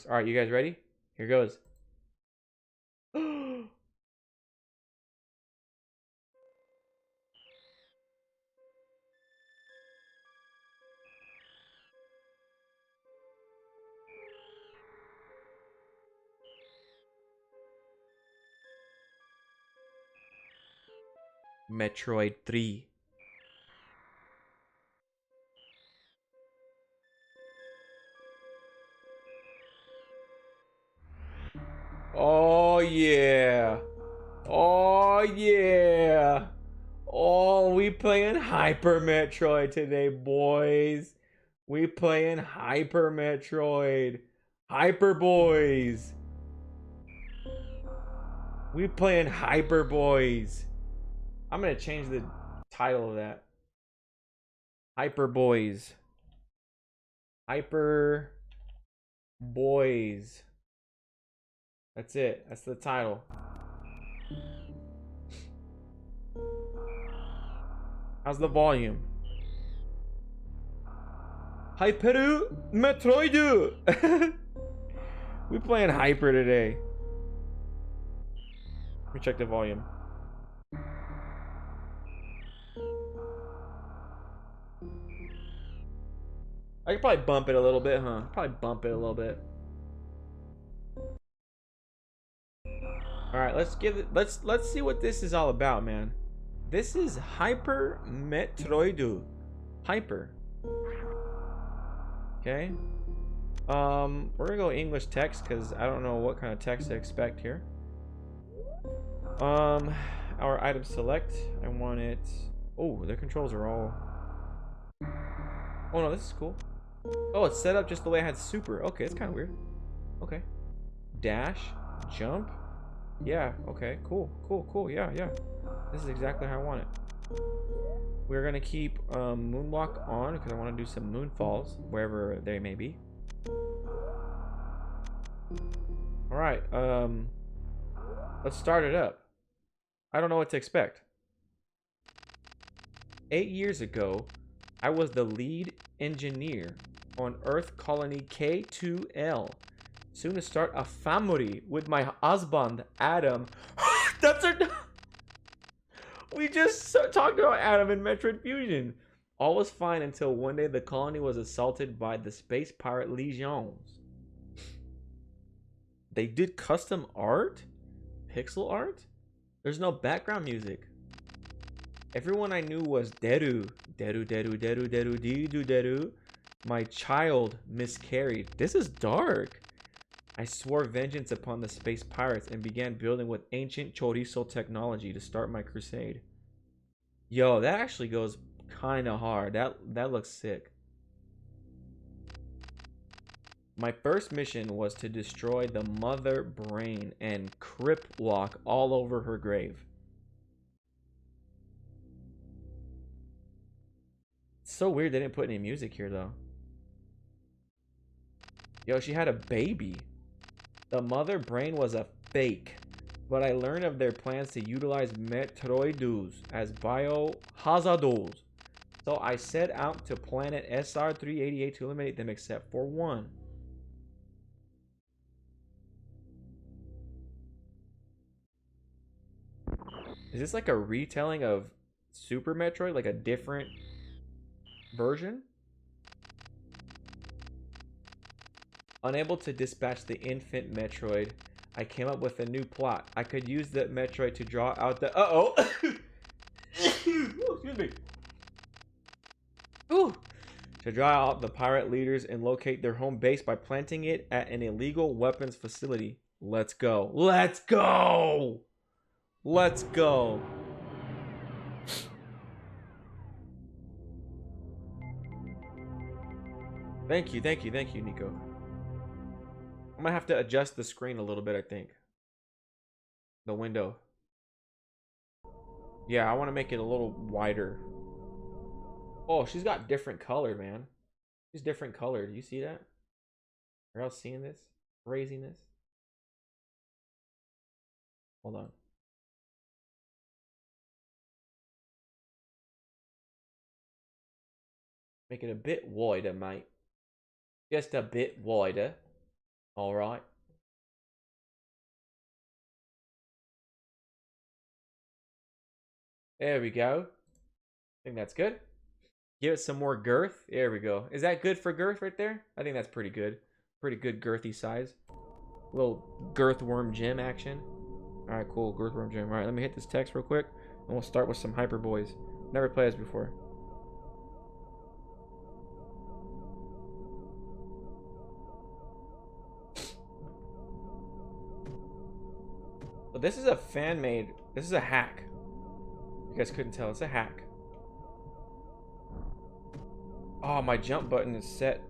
works. All right, you guys ready? Here goes. Metroid 3. Oh yeah. Oh yeah. Oh, we playing Hyper Metroid today, boys. We playing Hyper Metroid. Hyper Boys. We playing Hyper Boys. I'm gonna change the title of that. Hyper Boys. Hyper Boys. That's it. That's the title. How's the volume? Hyper Metroid. We playing Hyper today. Let me check the volume. I could probably bump it a little bit, huh? Probably bump it a little bit. All right, let's see what this is all about, man. This is Hyper Metroid. Hyper. Okay. We're gonna go English text because I don't know what kind of text to expect here. Our item select. I want it. Oh, the controls are all. Oh no, this is cool. Oh, it's set up just the way I had Super. Okay, it's kind of weird. Okay. Dash, jump. Yeah. Okay. Cool. Cool. Cool. Yeah. Yeah. This is exactly how I want it. We're gonna keep Moonwalk on because I want to do some moonfalls wherever they may be. All right. Let's start it up. I don't know what to expect. 8 years ago, I was the lead engineer on Earth Colony K2L. Soon to start a family with my husband, Adam. That's our... We just talked about Adam in Metroid Fusion. All was fine until one day the colony was assaulted by the space pirate legions. They did custom art? Pixel art? There's no background music. Everyone I knew was Deru. Deru, Deru, Deru, Deru, Deru, Deru. My child miscarried. This is dark. I swore vengeance upon the space pirates and began building with ancient chorizo technology to start my crusade. Yo, that actually goes kind of hard. That looks sick. My first mission was to destroy the mother brain and crypt walk all over her grave. It's so weird they didn't put any music here though. Yo, she had a baby. The mother brain was a fake, but I learned of their plans to utilize Metroids as biohazards. So I set out to planet SR-388 to eliminate them except for one. Is this like a retelling of Super Metroid? Like a different version? Unable to dispatch the infant Metroid, I came up with a new plot. I could use the Metroid to draw out the... Uh-oh! Excuse me. Ooh! To draw out the pirate leaders and locate their home base by planting it at an illegal weapons facility. Let's go. Let's go! Let's go. Thank you, thank you, thank you, Nico. I'm gonna have to adjust the screen a little bit, I think. The window. Yeah, I want to make it a little wider. Oh, she's got different color, man. She's different color. Do you see that? Are y'all seeing this? Raising this? Hold on. Make it a bit wider, mate. Just a bit wider. All right. There we go. I think that's good. Give it some more girth. There we go. Is that good for girth right there? I think that's pretty good. Pretty good girthy size. A little girth worm gym action. All right, cool. Girth worm gym. All right, let me hit this text real quick, and we'll start with some Hyper Boys. Never played this before. But this is a fan made. This is a hack. You guys couldn't tell. It's a hack. Oh, my jump button is set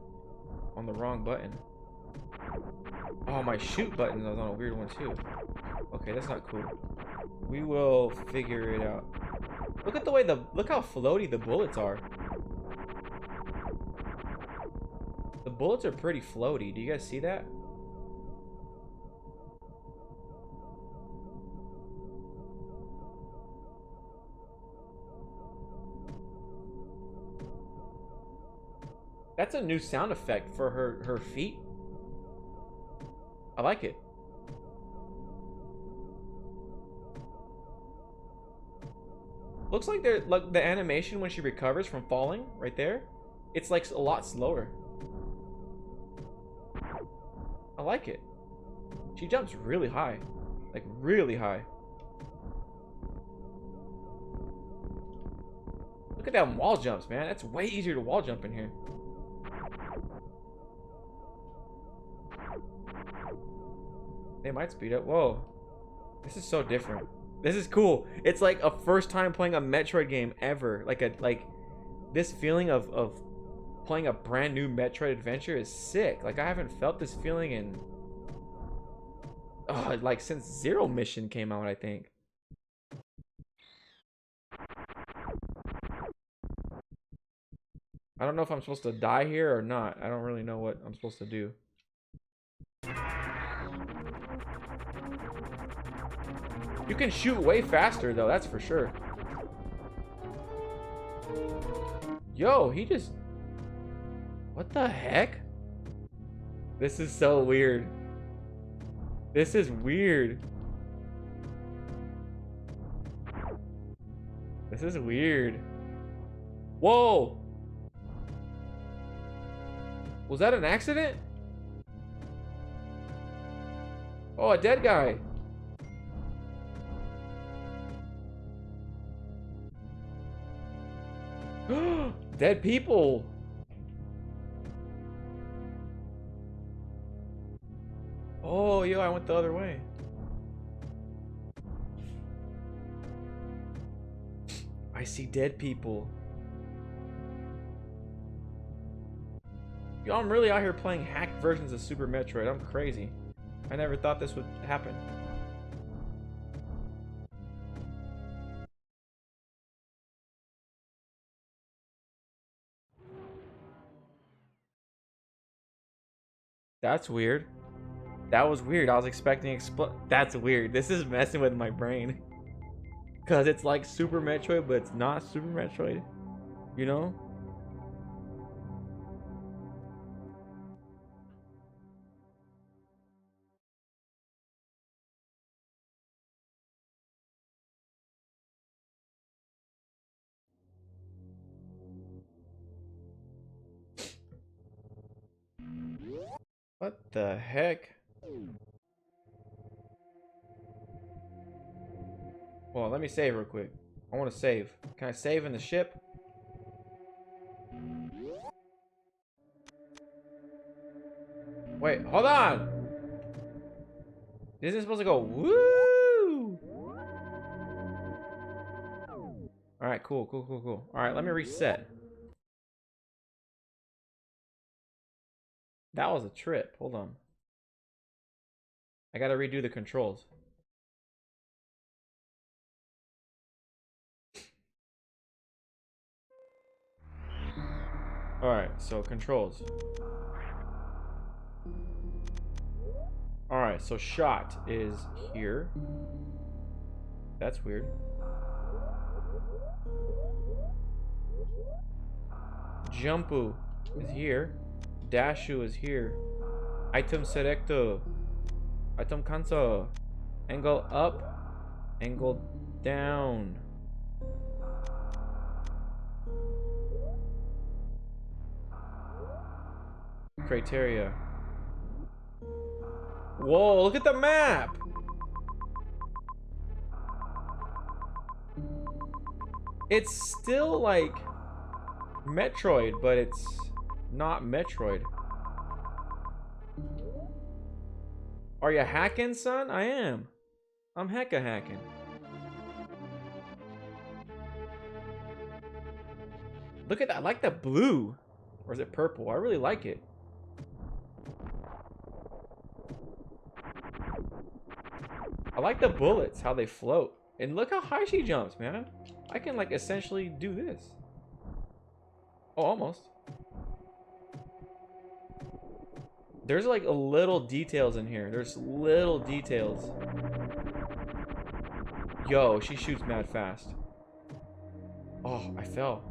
on the wrong button. Oh, my shoot button is on a weird one too. Okay, that's not cool. We will figure it out. Look at the way look how floaty the bullets are. The bullets are pretty floaty. Do you guys see that? That's a new sound effect for her feet. I like it. Looks like they're like the animation when she recovers from falling right there. It's like a lot slower. I like it. She jumps really high, like really high. Look at that wall jumps, man. That's way easier to wall jump in here. They might speed up. Whoa. This is so different. This is cool. It's like a first time playing a Metroid game ever. Like this feeling of playing a brand new Metroid adventure is sick. Like I haven't felt this feeling in like since Zero Mission came out, I think. I don't know if I'm supposed to die here or not. I don't really know what I'm supposed to do. You can shoot way faster though, that's for sure. Yo, he just... What the heck? This is so weird. This is weird. This is weird. Whoa! Was that an accident? Oh, a dead guy. Dead people. Oh, yo, I went the other way. I see dead people. Yo, I'm really out here playing hacked versions of Super Metroid. I'm crazy. I never thought this would happen. That's weird. That was weird. I was expecting That's weird. This is messing with my brain. Cause it's like Super Metroid, but it's not Super Metroid. You know? What the heck? Well, let me save real quick. I want to save. Can I save in the ship? Wait, hold on! Isn't it supposed to go woo? Alright, cool. Alright, let me reset. That was a trip. Hold on. I gotta redo the controls. Alright, so controls. Alright, so shot is here. That's weird. Jumpu is here. Dashu is here. Item selector. Item cancel. Angle up. Angle down. Criteria. Whoa, look at the map! It's still like Metroid, but it's not Metroid. Are you hacking, son? I am. I'm hecka hacking. Look at that. I like the blue. Or is it purple? I really like it. I like the bullets, how they float. And look how high she jumps, man. I can like essentially do this. Oh, almost. There's like little details in here. There's little details. Yo, she shoots mad fast. Oh, I fell.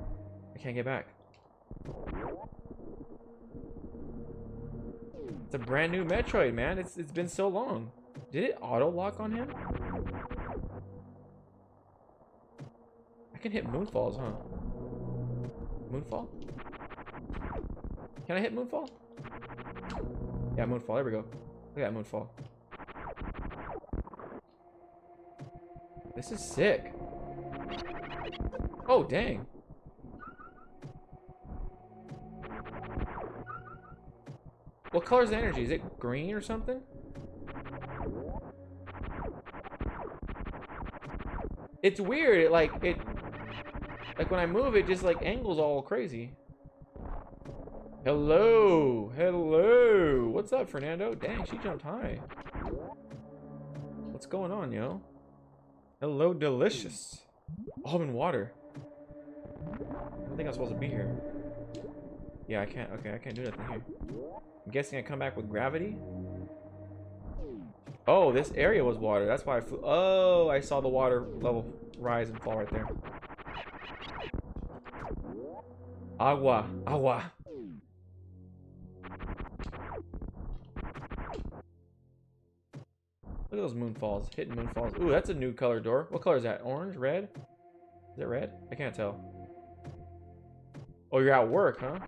I can't get back. It's a brand new Metroid, man. It's been so long. Did it auto lock on him? I can hit moonfalls, huh? Moonfall? Can I hit moonfall? Yeah, moonfall. There we go. Look at that moonfall. This is sick. Oh, dang. What color is the energy? Is it green or something? It's weird. Like when I move, it just like angles all crazy. Hello, hello. What's up, Fernando? Dang, she jumped high. What's going on, yo? Hello, delicious. Oh, I'm in water. I don't think I'm supposed to be here. Yeah, I can't. Okay, I can't do nothing here. I'm guessing I come back with gravity. Oh, this area was water. That's why I flew. Oh, I saw the water level rise and fall right there. Agua, agua. Look at those moonfalls, hitting moonfalls. Ooh, that's a new color door. What color is that? Orange, red? Is it red? I can't tell. Oh, you're at work, huh?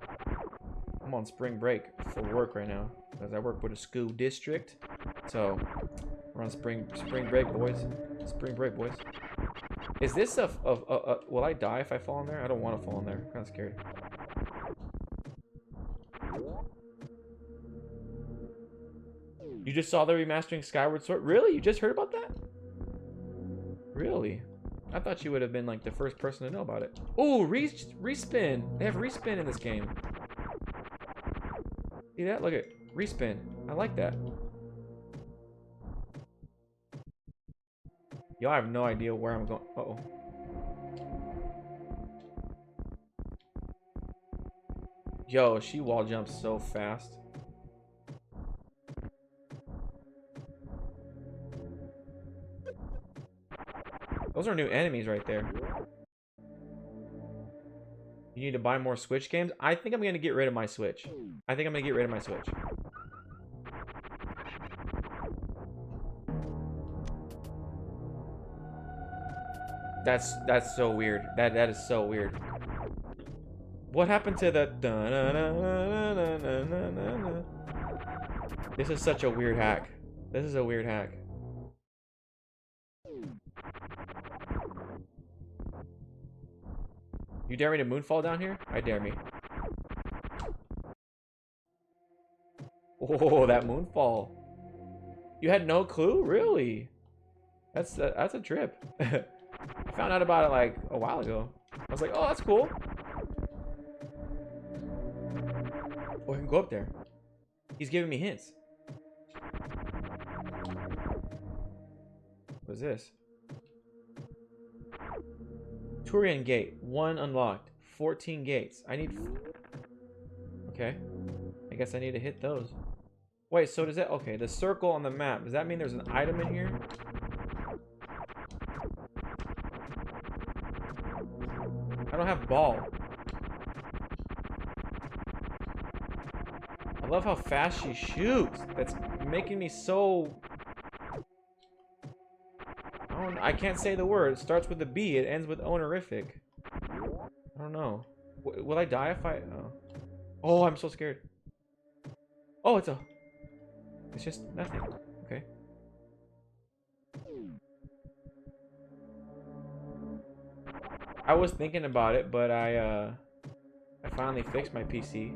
I'm on spring break for work right now because I work with a school district. So we're on spring break, boys. Spring break, boys. Is this will I die if I fall in there? I don't want to fall in there. I'm kind of scared. You just saw the remastering Skyward Sword? Really? You just heard about that? Really? I thought you would have been like the first person to know about it. Oh, respin. They have respin in this game. See that? Look at respin. I like that. Yo, I have no idea where I'm going. Uh-oh. Yo, she wall jumps so fast. Those are new enemies right there. You need to buy more Switch games? I think I'm going to get rid of my Switch. I think I'm going to get rid of my Switch. That's so weird. That is so weird. What happened to the... This is such a weird hack. This is a weird hack. You dare me to moonfall down here? I dare me. Oh, that moonfall. You had no clue? Really? That's a trip. I found out about it like a while ago. I was like, oh, that's cool. Oh, I can go up there. He's giving me hints. What is this? Turian Gate. 1 unlocked. 14 gates. I need... Okay. I guess I need to hit those. Wait, so does that... Okay, the circle on the map. Does that mean there's an item in here? I don't have ball. I love how fast she shoots. That's making me so... I can't say the word. It starts with a B. It ends with honorific. I don't know. Will I die if I... Oh, I'm so scared. Oh, it's just nothing. Okay. I was thinking about it, but I finally fixed my PC.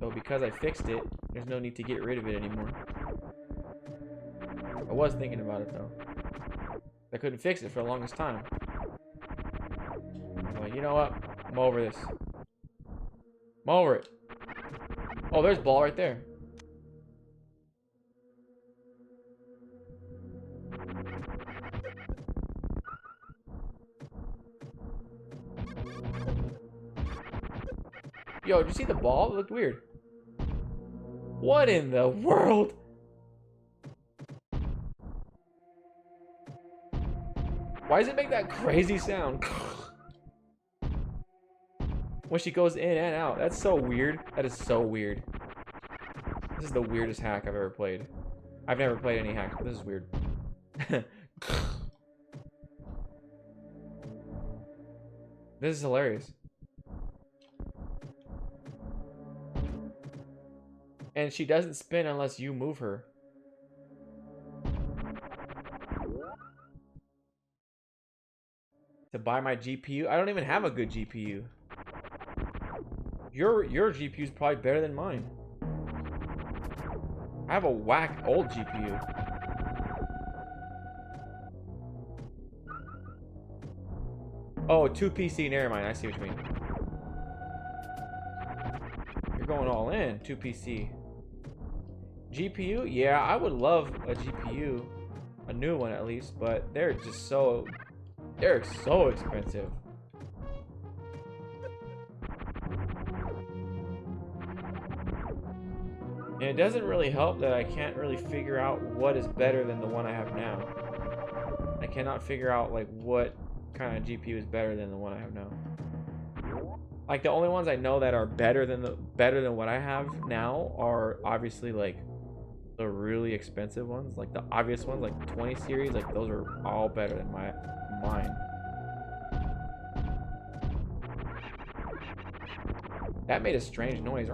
So because I fixed it, there's no need to get rid of it anymore. I was thinking about it though. I couldn't fix it for the longest time. I'm like, you know what? I'm over this. I'm over it. Oh, there's ball right there. Yo, did you see the ball? It looked weird. What in the world? Why does it make that crazy sound? When she goes in and out. That's so weird. That is so weird. This is the weirdest hack I've ever played. I've never played any hacks, but this is weird. This is hilarious. And she doesn't spin unless you move her. To buy my GPU? I don't even have a good GPU. Your GPU is probably better than mine. I have a whack old GPU. Oh, 2 PC. Never mind. I see what you mean. You're going all in. 2 PC. GPU? Yeah, I would love a GPU. A new one at least. But they're just so... They're so expensive. And it doesn't really help that I can't really figure out what is better than the one I have now. I cannot figure out like what kind of GPU is better than the one I have now. Like the only ones I know that are better than what I have now are obviously like the really expensive ones, like the obvious ones, like 20 series, like those are all better than mine. That made a strange noise.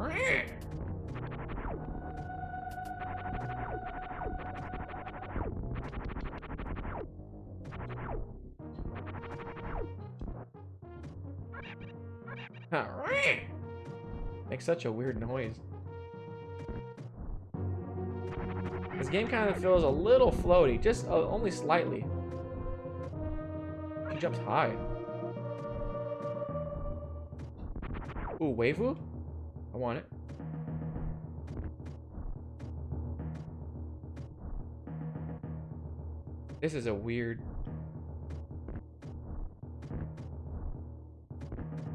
Makes such a weird noise. This game kind of feels a little floaty, just only slightly. She jumps high. Ooh, waifu? I want it. This is a weird...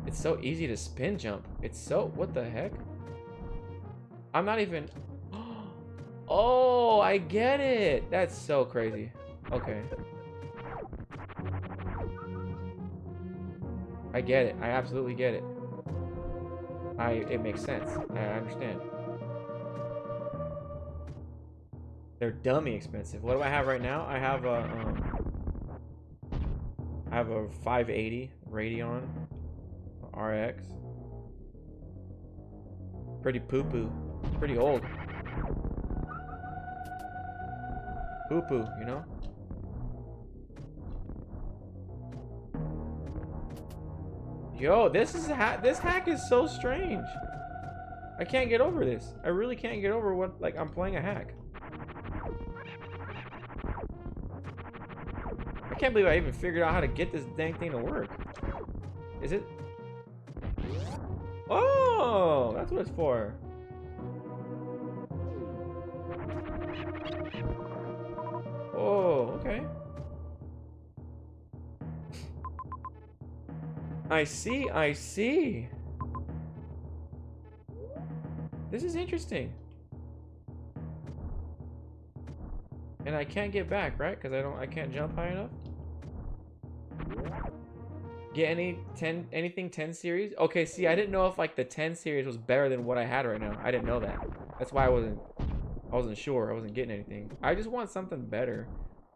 It's so easy to spin jump. It's so... What the heck? I'm not even... Oh, I get it. That's so crazy. Okay. I get it. I absolutely get it. It makes sense. I understand. They're dummy expensive. What do I have right now? I have a 580 Radeon RX. Pretty poo-poo. Pretty old. Poo-poo, you know? Yo, this hack is so strange. I can't get over this. I really can't get over what, like, I'm playing a hack. I can't believe I even figured out how to get this dang thing to work. Is it? Oh, that's what it's for. Oh, okay. I see, I see. This is interesting. And I can't get back, right? Because I can't jump high enough. Get anything 10 series? Okay, see, I didn't know if like the 10 series was better than what I had right now. I didn't know that. That's why I wasn't sure. I wasn't getting anything. I just want something better.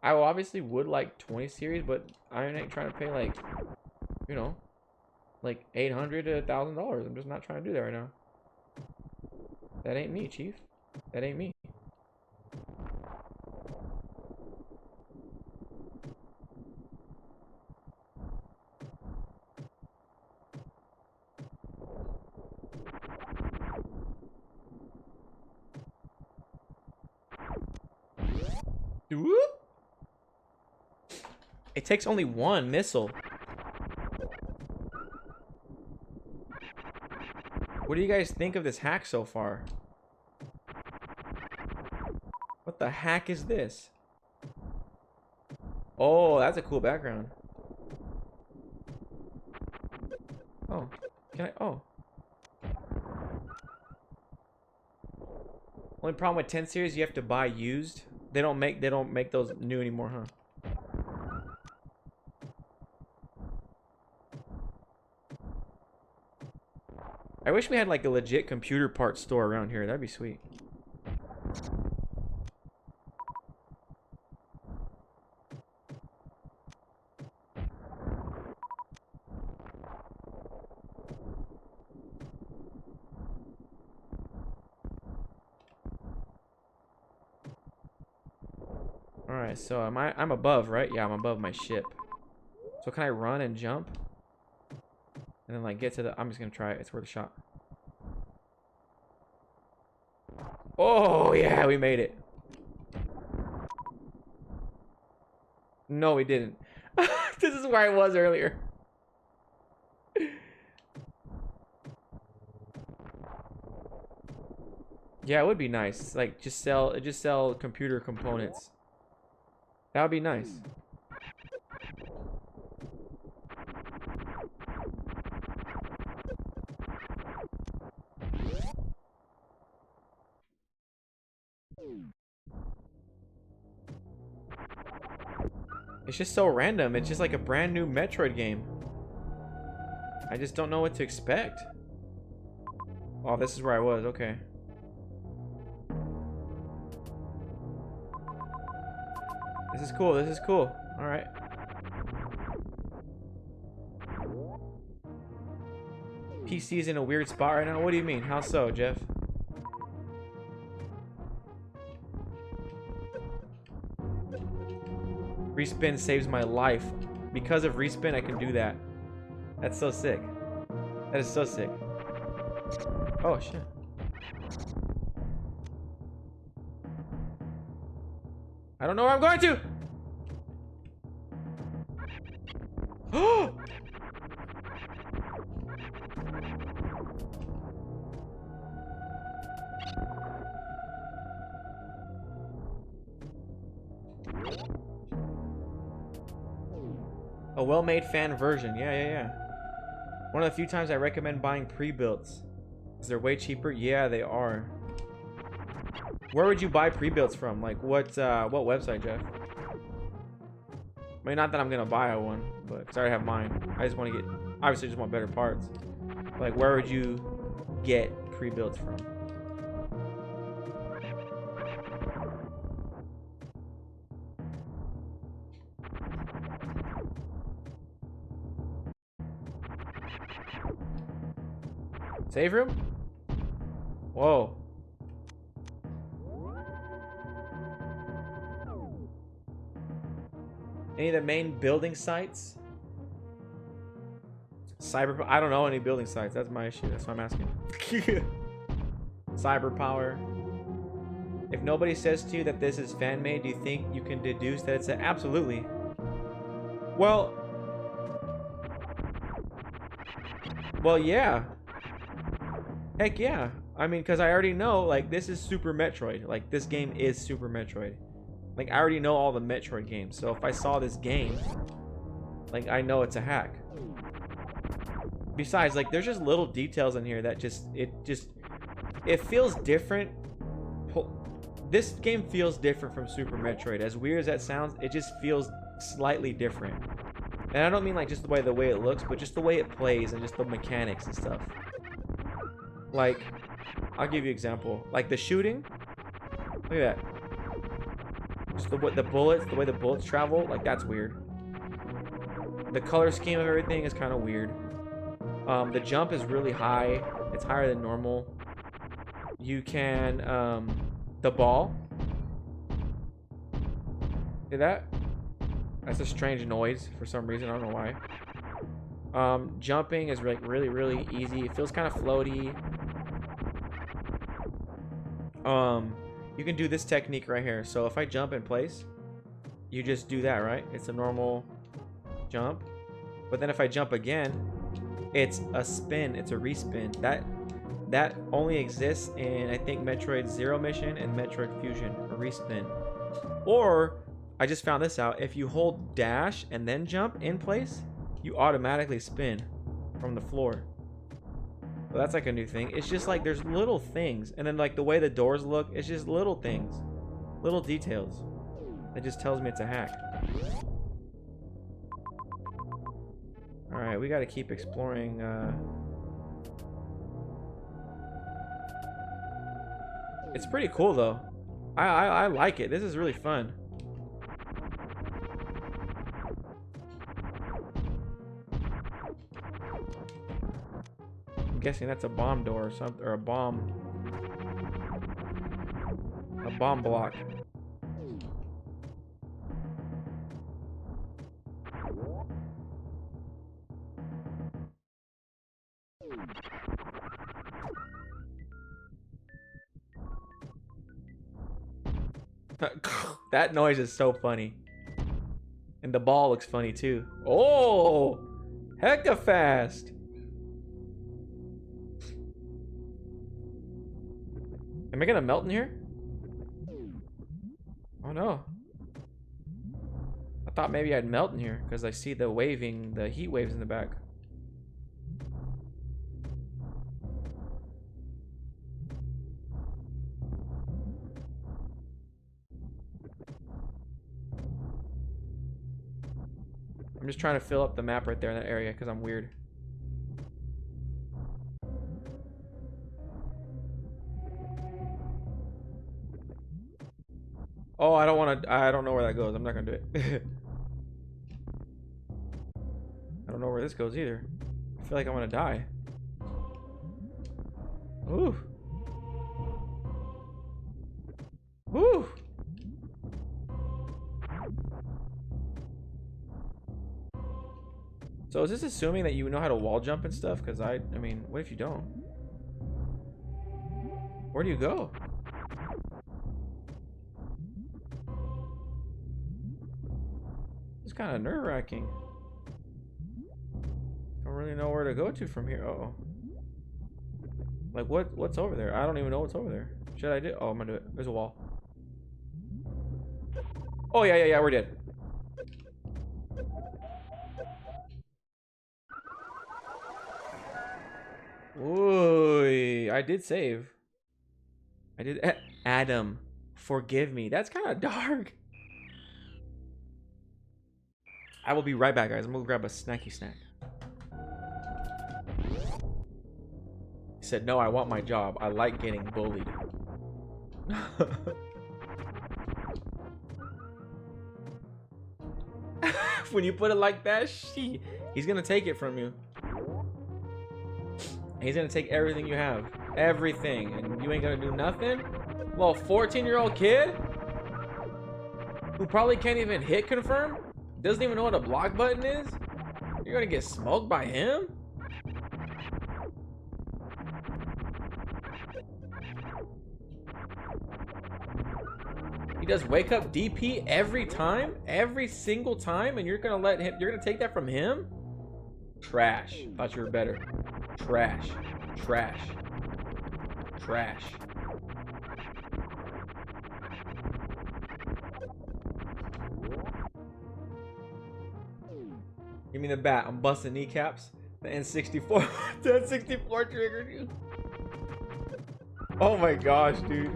I obviously would like 20 series, but I ain't trying to pay like, you know, like $800 to $1,000. I'm just not trying to do that right now. That ain't me, Chief. That ain't me. Whoop. It takes only one missile. What do you guys think of this hack so far? What the heck is this? Oh, that's a cool background. Oh, can I? Oh. Only problem with 10 series, you have to buy used. They don't make those new anymore, huh? I wish we had like a legit computer parts store around here. That'd be sweet. Alright, so I'm above, right? Yeah, I'm above my ship. So can I run and jump? And then like get to the I'm just gonna try it. It's worth a shot. Oh yeah, we made it. No, we didn't. This is where I was earlier. Yeah, it would be nice. Like just sell computer components. That would be nice. It's just so random. It's just like a brand new Metroid game. I just don't know what to expect. Oh, this is where I was. Okay. This is cool. This is cool. All right. PC's in a weird spot right now. What do you mean? How so, Jeff? Respin saves my life. Because of Respin, I can do that. That's so sick. That is so sick. Oh, shit. I don't know where I'm going to! Oh! A well-made fan version. Yeah. One of the few times I recommend buying pre-builts. Is they're way cheaper? Yeah, they are. Where would you buy pre-builts from? Like what website, Jeff? I mean, not that I'm gonna buy one, but because I already have mine. I just want to get, obviously, just want better parts. Like, where would you get pre-builts from? Save room? Whoa. Any of the main building sites? Cyber... I don't know any building sites. That's my issue. That's what I'm asking. Cyber power. If nobody says to you that this is fan-made, do you think you can deduce that it's a... Absolutely. Well, yeah. Heck yeah. I mean, because I already know, like, this is Super Metroid. Like, this game is Super Metroid. Like, I already know all the Metroid games. So if I saw this game, like, I know it's a hack. Besides, like, there's just little details in here that it feels different. This game feels different from Super Metroid. As weird as that sounds, it just feels slightly different. And I don't mean like just the way it looks, but just the way it plays and just the mechanics and stuff. Like, I'll give you an example. Like the shooting. Look at that. Just the way the bullets travel, like that's weird. The color scheme of everything is kind of weird. The jump is really high. It's higher than normal. You can, the ball. See that? That's a strange noise for some reason. I don't know why. Jumping is like really easy. It feels kind of floaty. You can do this technique right here. So if I jump in place, you just do that, right? It's a normal jump. But then if I jump again, it's a spin. It's a respin. That only exists in, I think, Metroid Zero Mission and Metroid Fusion, a respin. Or, I just found this out, if you hold dash and then jump in place, you automatically spin from the floor. Well, that's like a new thing. It's just like there's little things. And then like the way the doors look, it's just little things. Little details. It just tells me it's a hack. Alright, we gotta keep exploring. It's pretty cool though. I like it. This is really fun. I'm guessing that's a bomb door or something, or a bomb block. That noise is so funny. And the ball looks funny too. Oh, hecka fast. Am I gonna melt in here? Oh no. I thought maybe I'd melt in here because I see the waving, the heat waves in the back. I'm just trying to fill up the map right there in that area because I'm weird. Oh, I don't know where that goes. I'm not gonna do it. I don't know where this goes either. I feel like I'm gonna die. Ooh. Ooh. So is this assuming that you know how to wall jump and stuff? Because I mean, what if you don't? Where do you go? It's kind of nerve-wracking. Don't really know where to go to from here. Uh-oh. Like what's over there? I don't even know what's over there. Should I do? Oh, I'm gonna do it. There's a wall. Oh yeah, we're dead. Ooh, I did save. I did. Adam, forgive me. That's kind of dark. I will be right back, guys. I'm gonna grab a snacky snack. He said, no, I want my job. I like getting bullied. When you put it like that, he's gonna take it from you. He's gonna take everything you have. Everything. And you ain't gonna do nothing? Well, 14-year-old kid? Who probably can't even hit confirm? Doesn't even know what a block button is? You're gonna get smoked by him? He does wake up DP every time? Every single time? And you're gonna let him, you're gonna take that from him? Trash. Thought you were better. Trash. Trash. Trash. Give me the bat. I'm busting kneecaps. The N64. The N64 triggered you. Oh my gosh, dude.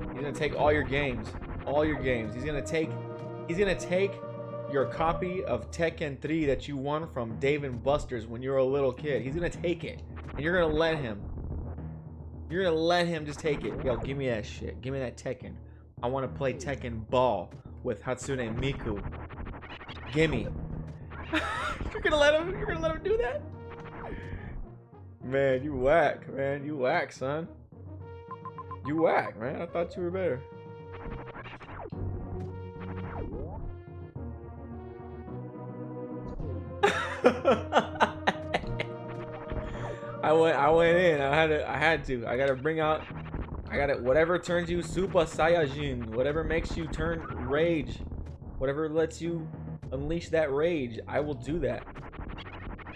He's gonna take all your games. All your games. He's gonna take your copy of Tekken 3 that you won from Dave and Buster's when you were a little kid. He's gonna take it, and you're gonna let him. You're gonna let him just take it. Yo, give me that shit. Give me that Tekken. I want to play Tekken Ball with Hatsune Miku. Gimme. You're gonna let him. You're gonna let him do that? Man, you whack, man. You whack, son. You whack, man. I thought you were better. I went in. I had to. I gotta bring out. I gotta whatever turns you Super Saiyajin. Whatever makes you turn rage. Whatever lets you unleash that rage. I will do that.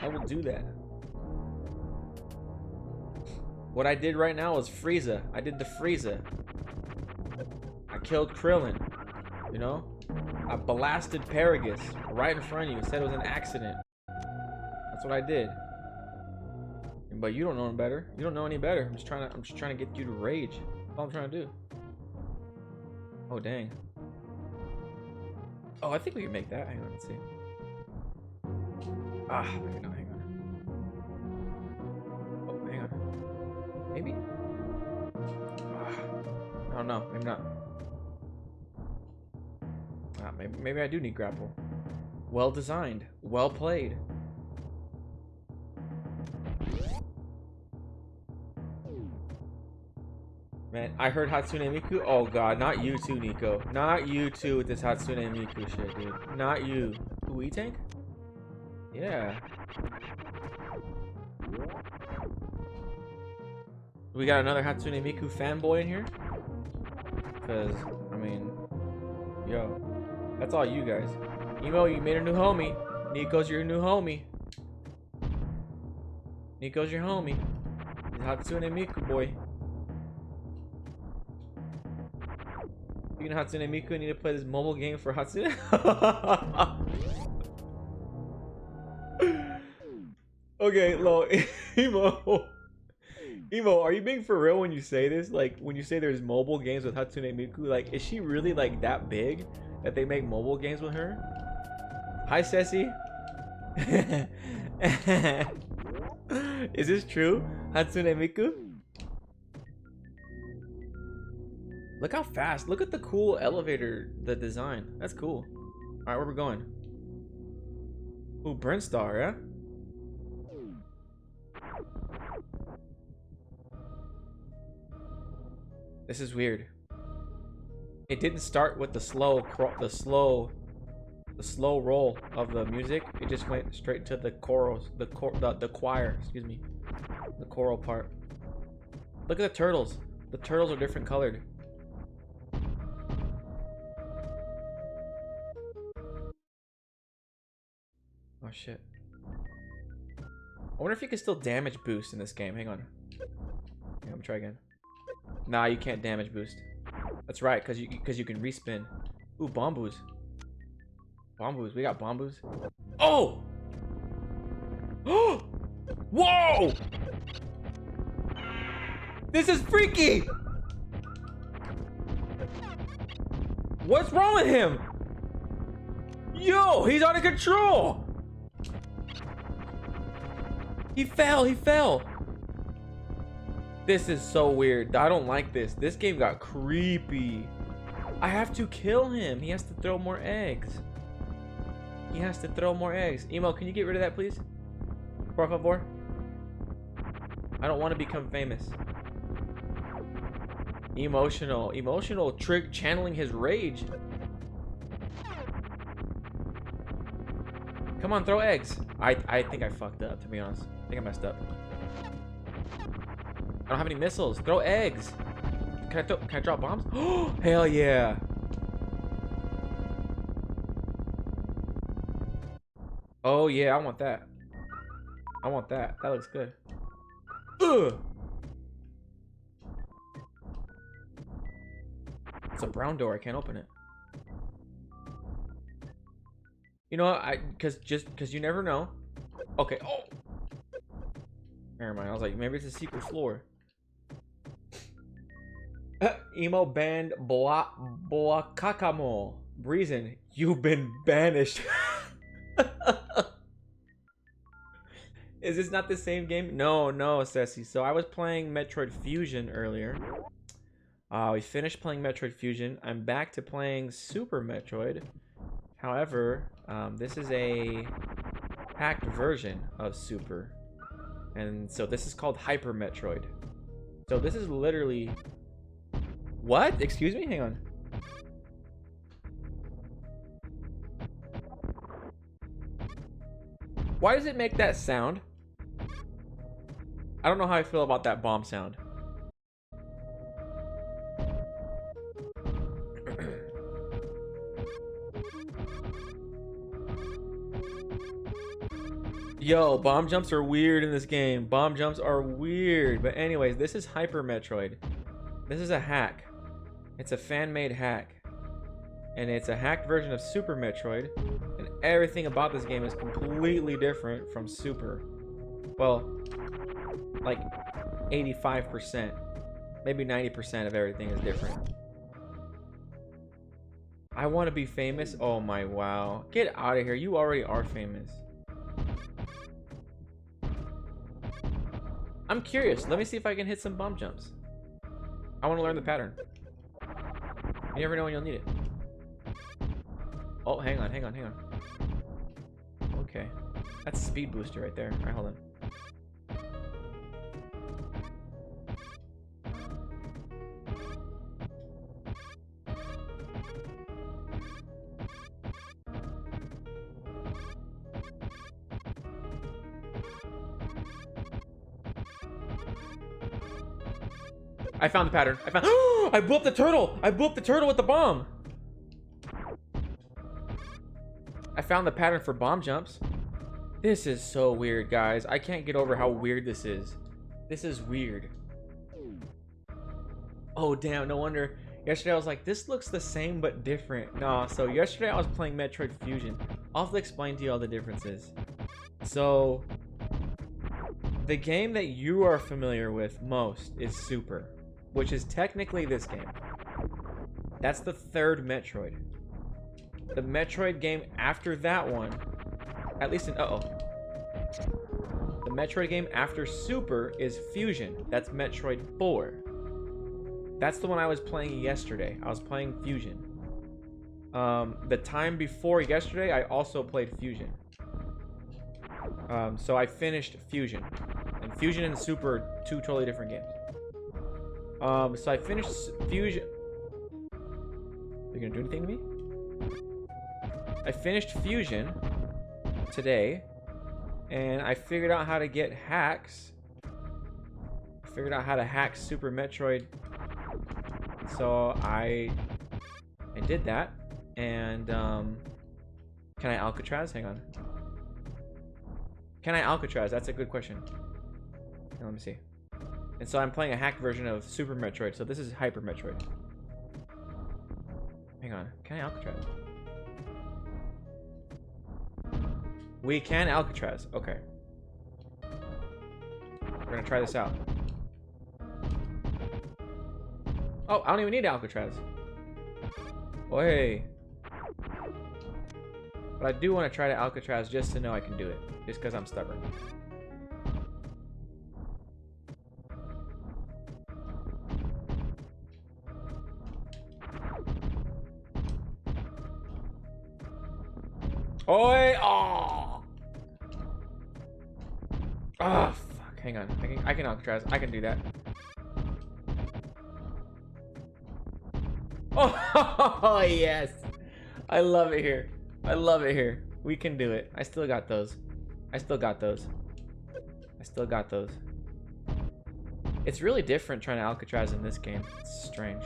I will do that. What I did right now was Frieza. I did the Frieza. I killed Krillin. You know? I blasted Paragus right in front of you. Said it was an accident. That's what I did. But you don't know any better. You don't know any better. I'm just trying to get you to rage. That's all I'm trying to do. Oh dang. Oh, I think we can make that. Hang on, let's see. Ah, maybe not. Hang on. Oh, hang on. Maybe? I don't know. Maybe not. Maybe I do need grapple. Well designed. Well played. Man, I heard Hatsune Miku. Oh god, not you too, Nico. Not you too with this Hatsune Miku shit, dude. Not you. Ooh, E-Tank? Yeah. We got another Hatsune Miku fanboy in here? Because, I mean, yo, that's all you guys. Emo, you made a new homie. Nico's your new homie. Nico's your homie. He's Hatsune Miku boy. You know Hatsune Miku, I need to play this mobile game for Hatsune. Okay, lol. Emo, are you being for real when you say this? Like, when you say there's mobile games with Hatsune Miku, like, is she really, like, that big that they make mobile games with her? Hi, Ceci. Is this true? Hatsune Miku? Look how fast. Look at the cool elevator, the design. That's cool. Alright, where we going? Ooh, Brintstar, yeah? This is weird. It didn't start with the slow roll of the music. It just went straight to the chorals, the choir, excuse me. The choral part. Look at the turtles. The turtles are different colored. Oh shit. I wonder if you can still damage boost in this game. Hang on. Yeah, I'm gonna try again. Nah, you can't damage boost. That's right, cause you can respin. Ooh, Bomboos. Bomboos, we got Bomboos. Oh! Whoa! This is freaky! What's wrong with him? Yo, he's out of control! He fell. This is so weird. I don't like this. This game got creepy. I have to kill him. He has to throw more eggs. Emo, can you get rid of that, please? Por favor. I don't want to become famous. Emotional trick channeling his rage. Come on, throw eggs. I think I fucked up, to be honest. I think I messed up. I don't have any missiles. Throw eggs. Can I drop bombs? Oh, hell yeah. Oh yeah, I want that. That looks good. Ugh. It's a brown door. I can't open it. You know what? Cause you never know. Okay. Oh. Never mind. I was like, maybe it's a secret floor. Emo band Boakakamo. Reason, you've been banished. Is this not the same game? No, no, Ceci. So I was playing Metroid Fusion earlier. We finished playing Metroid Fusion. I'm back to playing Super Metroid. However, this is a hacked version of Super. And so this is called Hyper Metroid. So this is literally... What? Excuse me? Hang on. Why does it make that sound? I don't know how I feel about that bomb sound. Yo, bomb jumps are weird in this game. Bomb jumps are weird. But anyways, this is Hyper Metroid. This is a hack. It's a fan-made hack. And it's a hacked version of Super Metroid. And everything about this game is completely different from Super. Well, like 85%. Maybe 90% of everything is different. I want to be famous? Oh my, wow. Get out of here. You already are famous. I'm curious. Let me see if I can hit some bomb jumps. I want to learn the pattern. You never know when you'll need it. Oh, hang on. Okay. That's a speed booster right there. Alright, hold on. I found the pattern. I blew up the turtle! I blew up the turtle with the bomb! I found the pattern for bomb jumps. This is so weird, guys. I can't get over how weird this is. This is weird. Oh, damn. No wonder. Yesterday I was like, this looks the same but different. Nah, so yesterday I was playing Metroid Fusion. I'll have to explain to you all the differences. So, the game that you are familiar with most is Super, which is technically this game. That's the third Metroid. The Metroid game after that one, at least in, the Metroid game after Super is Fusion. That's Metroid 4. That's the one I was playing yesterday. I was playing Fusion. The time before yesterday, I also played Fusion. So I finished Fusion. And Fusion and Super are two totally different games. So I finished Fusion. Are you gonna do anything to me? I finished Fusion today, and I figured out how to get Haxx. I figured out how to hack Super Metroid. So I did that, and can I Alcatraz? Hang on. Can I Alcatraz? That's a good question. Here, let me see. And so I'm playing a hacked version of Super Metroid. So this is Hyper Metroid. Hang on. Can I Alcatraz? We can Alcatraz. Okay. We're gonna try this out. Oh, I don't even need Alcatraz. Oh, hey. But I do want to try to Alcatraz just to know I can do it. Just because I'm stubborn. Oi! Oh! Oh, fuck. Hang on. I can Alcatraz. I can do that. Oh, yes. I love it here. I love it here. We can do it. I still got those. I still got those. I still got those. It's really different trying to Alcatraz in this game. It's strange.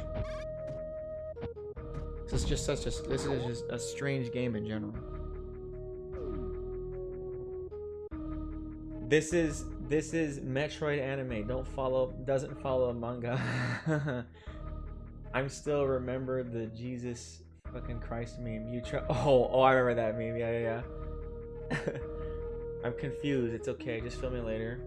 This is just a strange game in general. This is Metroid anime. Doesn't follow manga. I'm still remember the Jesus fucking Christ meme. Oh, I remember that meme. Yeah. I'm confused. It's okay. Just film me later.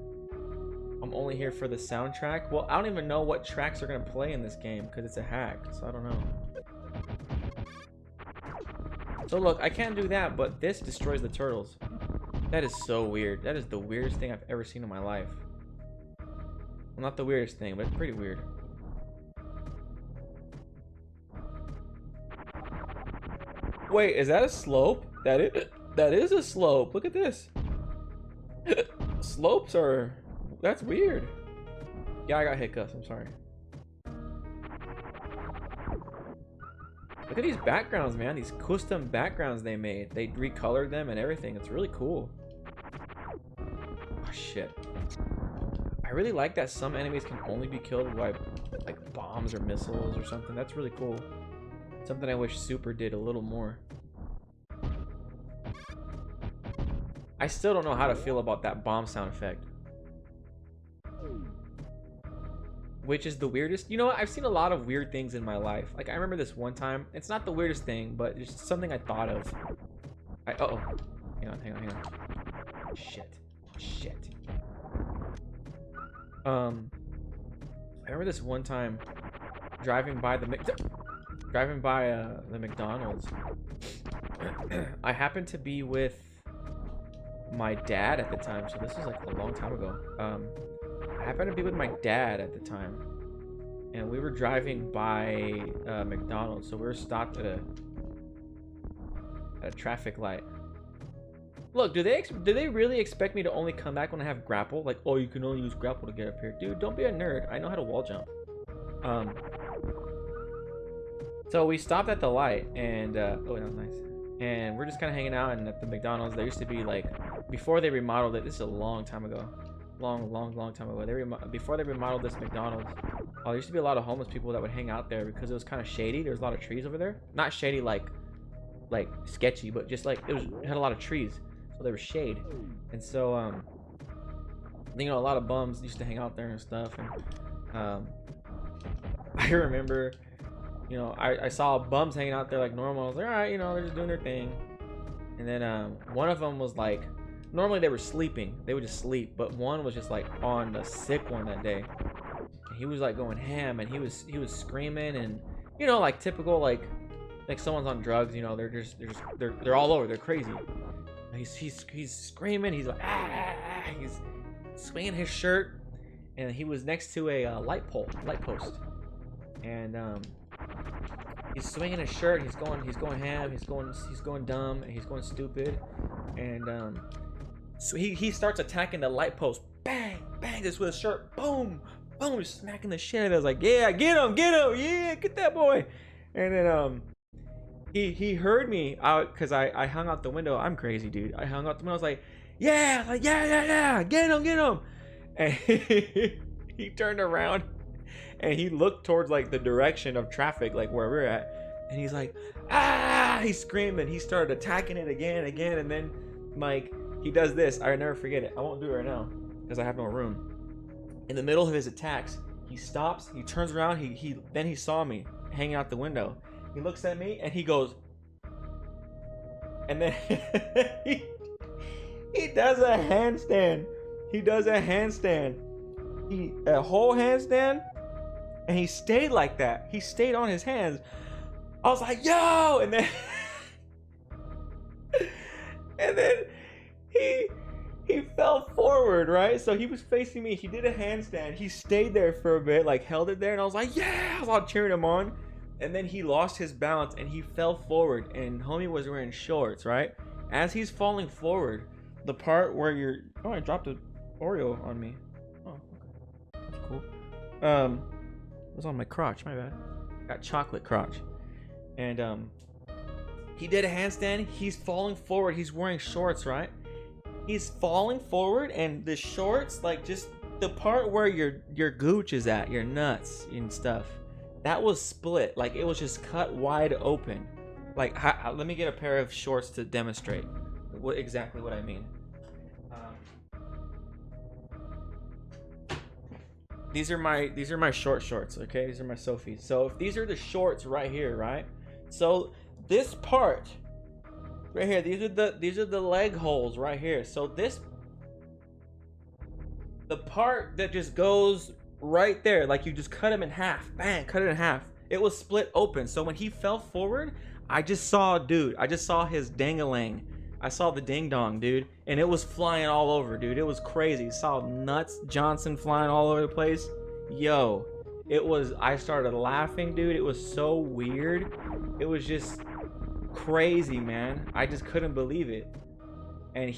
I'm only here for the soundtrack. Well, I don't even know what tracks are gonna play in this game because it's a hack. So I don't know. So look, I can't do that, but this destroys the turtles. That is so weird. That is the weirdest thing I've ever seen in my life. Well, not the weirdest thing, but it's pretty weird. Wait, is that a slope? That is a slope. Look at this. Slopes are... That's weird. Yeah, I got hiccups. I'm sorry. Look at these backgrounds, man. These custom backgrounds they made. They recolored them and everything. It's really cool. Oh, shit. I really like that some enemies can only be killed by like bombs or missiles or something. That's really cool. Something I wish Super did a little more. I still don't know how to feel about that bomb sound effect. Which is the weirdest. You know what? I've seen a lot of weird things in my life. Like, I remember this one time. It's not the weirdest thing, but it's just something I thought of. Uh-oh. Hang on. Shit. Shit. I remember this one time driving by the McDonald's. I happened to be with my dad at the time, so this was like a long time ago. I happened to be with my dad at the time, and we were driving by McDonald's, so we were stopped at a traffic light. Look, do they really expect me to only come back when I have grapple? Like, oh, you can only use grapple to get up here. Dude, don't be a nerd. I know how to wall jump. So we stopped at the light, and oh, that was nice. And we're just kind of hanging out, and at the McDonald's, there used to be like, before they remodeled it, this is a long time ago. Long time ago. Before they remodeled this McDonald's, there used to be a lot of homeless people that would hang out there because it was kind of shady. There's a lot of trees over there. Not shady like sketchy, but just like it had a lot of trees, so there was shade. And so you know, a lot of bums used to hang out there and stuff. And I remember, you know, I saw bums hanging out there like normal. I was like, all right, you know, they're just doing their thing. And then one of them was like, normally they were sleeping, they would just sleep, but one was just like on the sick one that day. And he was like going ham, and he was screaming, and you know, like typical like someone's on drugs, you know, they're all over, they're crazy. He's screaming, he's like he's swinging his shirt, and he was next to a light post, and he's swinging his shirt, he's going ham, he's going dumb, and he's going stupid, and so he starts attacking the light post. Bang, bang, just with his shirt. Boom, boom, just smacking the shit out of it. I was like, yeah, get him, yeah, get that boy. And then he heard me out because I hung out the window. I'm crazy, dude. I hung out the window. I was like, yeah, get him. And he turned around and he looked towards like the direction of traffic, like where we're at. And he's like, he's screaming. He started attacking it again, and then like, he does this. I never forget it. I won't do it right now because I have no room. In the middle of his attacks, he stops. He turns around. Then he saw me hanging out the window. He looks at me and he goes, and then he does a handstand. A whole handstand, and he stayed like that. He stayed on his hands. I was like, yo, and then he fell forward, right? So he was facing me. He did a handstand. He stayed there for a bit, like held it there, and I was like, yeah! I was all cheering him on. And then he lost his balance and he fell forward, and homie was wearing shorts, right? As he's falling forward, the part where you're... Oh, I dropped an Oreo on me. Oh, okay. That's cool. It was on my crotch, my bad. Got chocolate crotch. And he did a handstand. He's falling forward. He's wearing shorts, right? He's falling forward, and the shorts, like just the part where your gooch is at, your nuts and stuff, that was split. Like it was just cut wide open. Like let me get a pair of shorts to demonstrate exactly what I mean. These are my short shorts, okay? These are my Sophies. So if these are the shorts right here, right? So this part right here, these are the leg holes right here. So the part that just goes right there, like you just cut him in half, bang, cut it in half. It was split open. So when he fell forward, I just saw, dude, I just saw his dangalang. I saw the ding dong, dude, and it was flying all over, dude. It was crazy. Saw Nuts Johnson flying all over the place. Yo, it was, I started laughing, dude. It was so weird. It was just crazy, man. I just couldn't believe it. And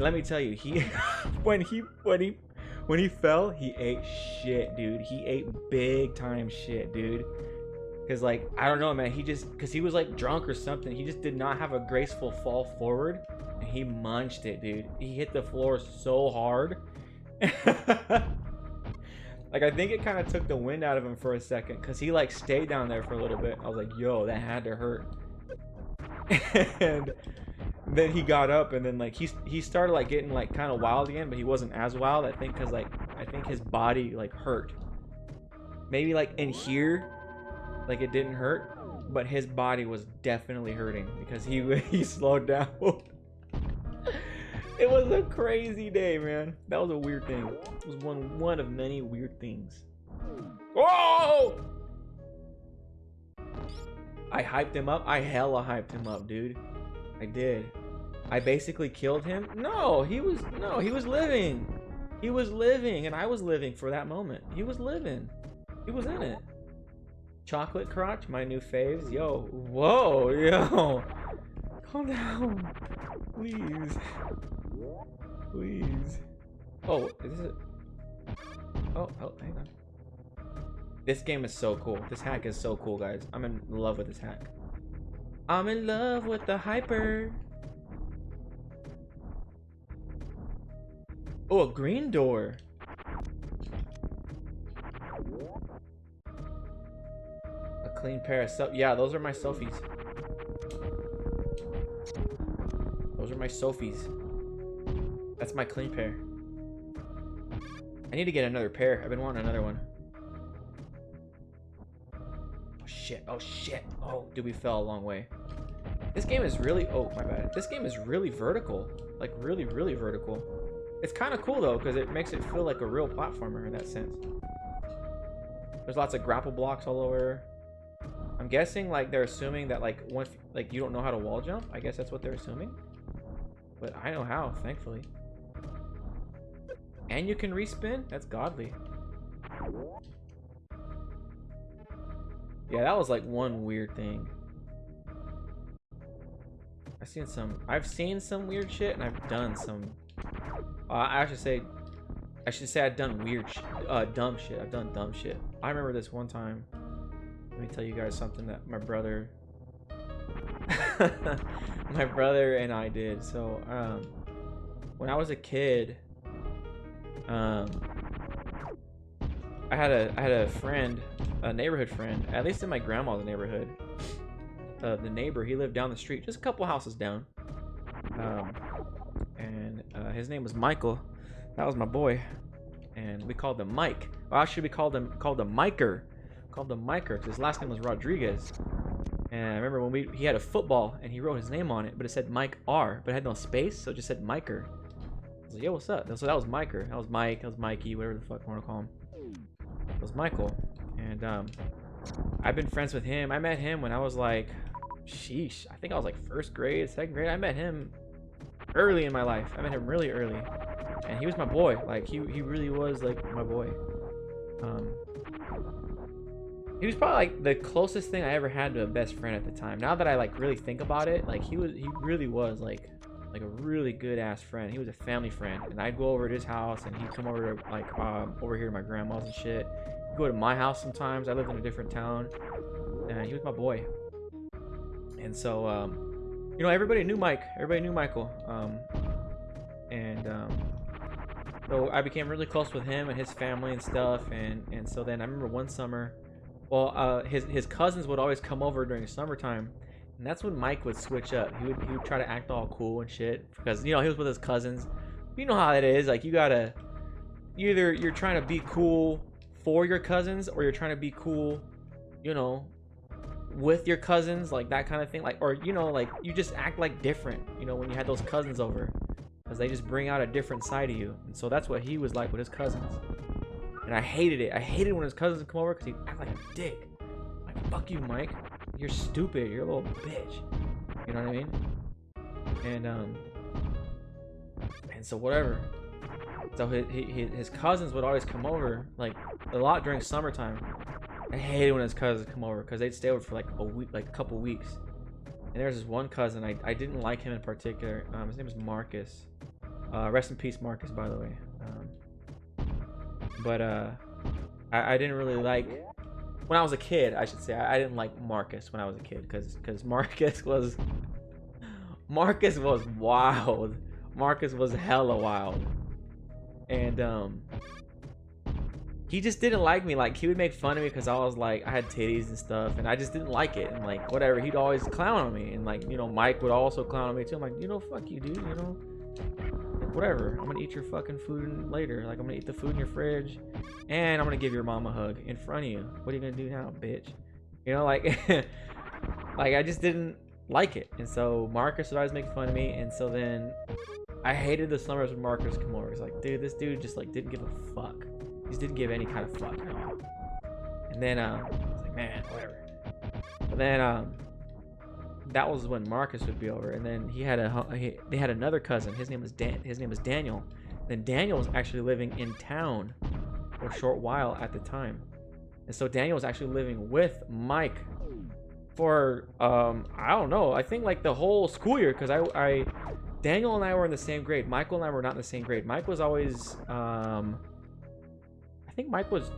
let me tell you, he when he fell, he ate shit, dude. He ate big time shit, dude. Cause like, I don't know, man, cause he was like drunk or something. He just did not have a graceful fall forward, and he munched it, dude. He hit the floor so hard. Like, I think it kind of took the wind out of him for a second, cause he like stayed down there for a little bit. I was like, yo, that had to hurt. And then he got up, and then like he started like getting like kind of wild again, but he wasn't as wild, I think, cause like I think his body like hurt. Maybe like in here, like it didn't hurt, but his body was definitely hurting because he slowed down. It was a crazy day, man. That was a weird thing. It was one of many weird things. Whoa! I hyped him up. I hella hyped him up, dude. I did. I basically killed him. No, he was living. He was living, and I was living for that moment. He was living. He was in it. Chocolate crotch, my new faves. Yo, whoa, yo. Calm down. Please. Please. Oh, is it? Oh, hang on. This game is so cool. This hack is so cool, guys. I'm in love with this hack. I'm in love with the hyper. Oh, a green door. A clean pair of yeah, those are my selfies. Those are my selfies. That's my clean pair. I need to get another pair. I've been wanting another one. Oh shit. Oh shit. Oh, dude, we fell a long way. This game is really, oh my bad. This game is really vertical. Like really, really vertical. It's kind of cool though, because it makes it feel like a real platformer in that sense. There's lots of grapple blocks all over. I'm guessing like they're assuming that like once like you don't know how to wall jump. I guess that's what they're assuming. But I know how, thankfully. And you can respin? That's godly. Yeah, that was like one weird thing. I've seen some weird shit, and I've done some I should say I've done weird dumb shit. I've done dumb shit. I remember this one time. Let me tell you guys something that my brother my brother and I did. So when I was a kid, I had a friend, a neighborhood friend, at least in my grandma's neighborhood. The neighbor, he lived down the street, just a couple houses down. And his name was Michael. That was my boy. And we called him Mike. Well, actually, we called him Miker. Called him Miker because his last name was Rodriguez. And I remember when he had a football and he wrote his name on it, but it said Mike R, but it had no space, so it just said Miker. I was like, yo, what's up? So that was Miker. That was Mike. That was Mikey. Whatever the fuck you want to call him. It was Michael. And I've been friends with him. I met him when I was like, sheesh, I think I was like first grade, second grade. I met him early in my life. I met him really early, and he was my boy. Like he really was like my boy. He was probably like the closest thing I ever had to a best friend at the time. Now that I like really think about it, like he really was like a really good ass friend. He was a family friend, and I'd go over to his house, and he'd come over to like over here to my grandma's and shit. He'd go to my house sometimes. I lived in a different town, and he was my boy. And so, you know, everybody knew Mike. Everybody knew Michael. So I became really close with him and his family and stuff. And so then I remember one summer, well, his cousins would always come over during summertime, and that's when Mike would switch up. He would try to act all cool and shit because, you know, he was with his cousins. You know how it is. Like, either you're trying to be cool for your cousins, or you're trying to be cool, you know, with your cousins, like that kind of thing. Like, or, you know, like you just act like different, you know, when you had those cousins over, because they just bring out a different side of you. And so that's what he was like with his cousins, and I hated it. I hated when his cousins would come over because he'd act like a dick. Like, fuck you, Mike. you're stupid. You're a little bitch. You know what I mean? And so whatever. So his cousins would always come over, like a lot during summertime. I hated when his cousins come over because they'd stay over for like a week, like a couple weeks. And there's this one cousin I didn't like him in particular. His name is Marcus. Rest in peace, Marcus, by the way. I didn't really like, when I was a kid, I should say, I didn't like Marcus when I was a kid because Marcus was wild. Marcus was hella wild. And he just didn't like me. Like, he would make fun of me because I was like, I had titties and stuff, and I just didn't like it. And like, whatever, he'd always clown on me. And like, you know, Mike would also clown on me too. I'm like, you know, fuck you, dude, you know, like, whatever, I'm gonna eat your fucking food later. Like, I'm gonna eat the food in your fridge, and I'm gonna give your mom a hug in front of you. What are you gonna do now, bitch? You know, like like, I just didn't like it. And so Marcus would always make fun of me. And so then I hated the summers when Marcus come over. It's like, dude, this dude just like didn't give a fuck. He just didn't give any kind of fuck at all. And then I was like, man, whatever. But then that was when Marcus would be over. And then they had another cousin. His name was Daniel. Then Daniel was actually living in town for a short while at the time. And so Daniel was actually living with Mike for I don't know, I think like the whole school year, because Daniel and I were in the same grade. Michael and I were not in the same grade. Mike was always I think Mike was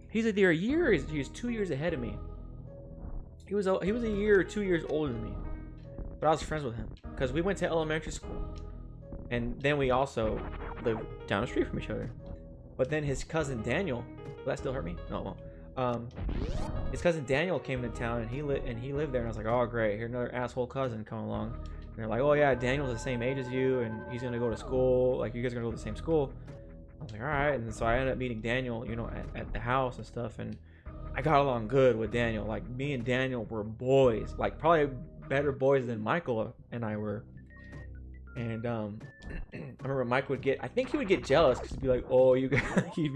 he's either a year or he was 2 years ahead of me. He was a year or 2 years older than me, but I was friends with him because we went to elementary school, and then we also lived down the street from each other. But then his cousin Daniel, will that still hurt me? No, it won't. His cousin Daniel came to town, and he lived there, and I was like, oh great, here's another asshole cousin coming along. And they're like, oh yeah, Daniel's the same age as you, and he's gonna go to school, like you guys are gonna go to the same school. I was like, all right. And so I ended up meeting Daniel, you know, at the house and stuff, and I got along good with Daniel. Like, me and Daniel were boys, like probably better boys than Michael and I were. And I remember Mike would get, I think he would get jealous because he'd be like, oh, you guys, he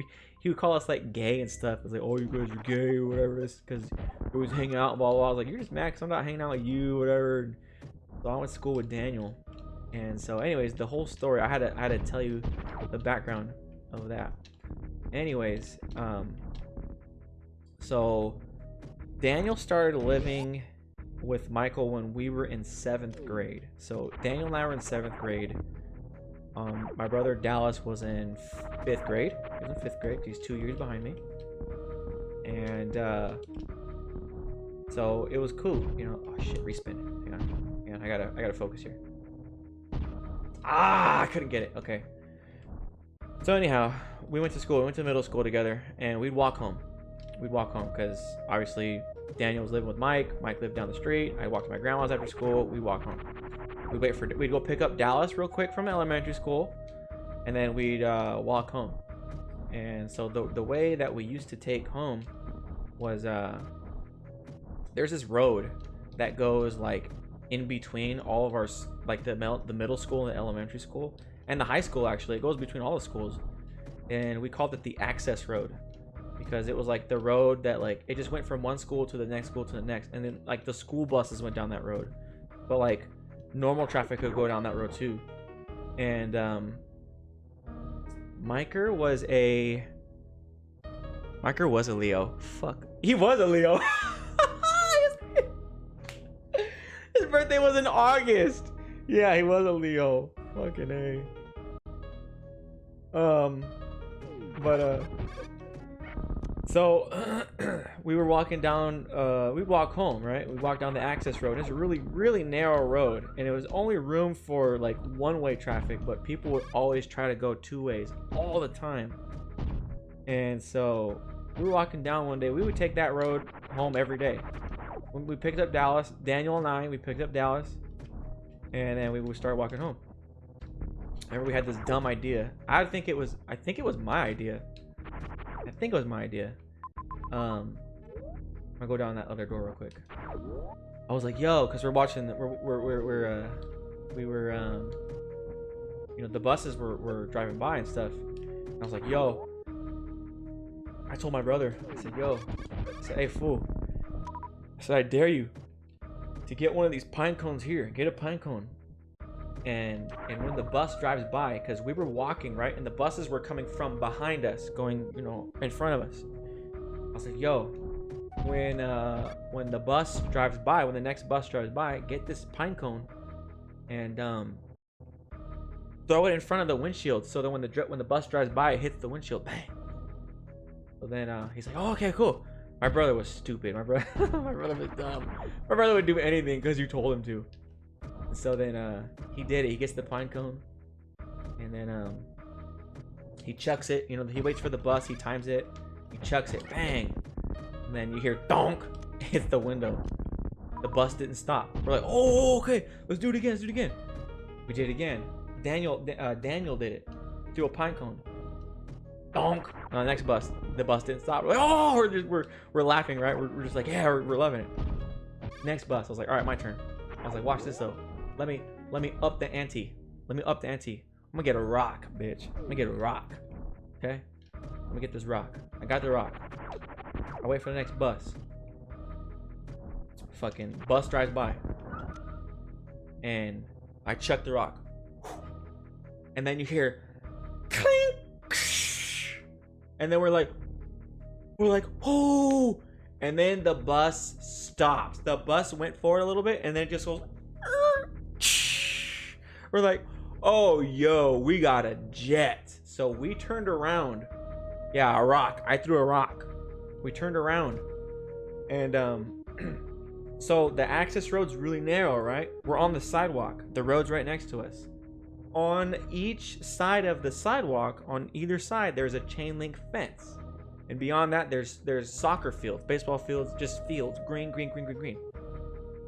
would call us like gay and stuff. It's like, oh, you guys are gay or whatever, because we was hanging out, blah, blah, blah. I was like, you're just mad because I'm not hanging out with you, whatever. So I went to school with Daniel. And so anyways, the whole story, I had to tell you the background of that. Anyways, so Daniel started living with Michael when we were in 7th grade. So Daniel and I were in 7th grade. My brother Dallas was in 5th grade. He was in 5th grade. He's 2 years behind me. And so it was cool, you know. Oh shit, respin. Hang on, I gotta focus here. I couldn't get it. Okay. So anyhow, we went to school. We went to middle school together, and we'd walk home. We'd walk home because obviously Daniel was living with Mike. Mike lived down the street. I walked to my grandma's after school. We'd walk home. We'd go pick up Dallas real quick from elementary school, and then we'd walk home. And so the way that we used to take home was there's this road that goes like in between all of our, like the middle school and the elementary school and the high school. Actually, it goes between all the schools, and we called it the access road because it was like the road that like it just went from one school to the next school to the next, and then like the school buses went down that road, but like normal traffic could go down that road too. And Miker was a Leo. Fuck, he was a Leo. His birthday was in August. Yeah, he was a Leo. Fucking A. So we were walking down, we'd walk home, right? We walked down the access road. It's a really, really narrow road, and it was only room for like one-way traffic, but people would always try to go 2 ways all the time. And so we were walking down one day. We would take that road home every day. When we picked up Dallas, Daniel and I, we picked up Dallas, and then we would start walking home. I remember we had this dumb idea. I think it was my idea. I'm gonna go down that other door real quick. I was like, yo, because we're watching, you know, the buses were driving by and stuff. And I was like, yo, I told my brother, I said, yo, I said, hey fool, I said, I dare you to get one of these pine cones here. Get a pine cone. And when the bus drives by, because we were walking, right? And the buses were coming from behind us, going, you know, in front of us. I was like, yo, when the bus drives by, when the next bus drives by, get this pine cone and throw it in front of the windshield, so that when the bus drives by, it hits the windshield. Bang. So then he's like, oh, okay, cool. My brother was stupid. My brother was dumb. My brother would do anything because you told him to. So then he did it. He gets the pine cone, and then he chucks it. You know, he waits for the bus. He times it. He chucks it. Bang. And then you hear donk. Hits the window. The bus didn't stop. We're like, oh, okay. Let's do it again. Let's do it again. We did it again. Daniel did it. Threw a pine cone. Donk. On the next bus, the bus didn't stop. We're like, oh, we're laughing, right? We're just like, yeah, we're loving it. Next bus, I was like, all right, my turn. I was like, watch this though. Let me up the ante. Let me up the ante. I'm gonna get a rock, bitch. I'm gonna get a rock. Okay? Let me get this rock. I got the rock. I wait for the next bus. Fucking bus drives by. And I chuck the rock. And then you hear clink. And then we're like, oh. And then the bus stops. The bus went forward a little bit and then it just goes. We're like, oh, yo, we got a jet. So we turned around. Yeah, a rock. I threw a rock. We turned around. And so the access road's really narrow, right? We're on the sidewalk. The road's right next to us. On each side of the sidewalk, on either side, there's a chain link fence. And beyond that, there's soccer fields, baseball fields, just fields, green.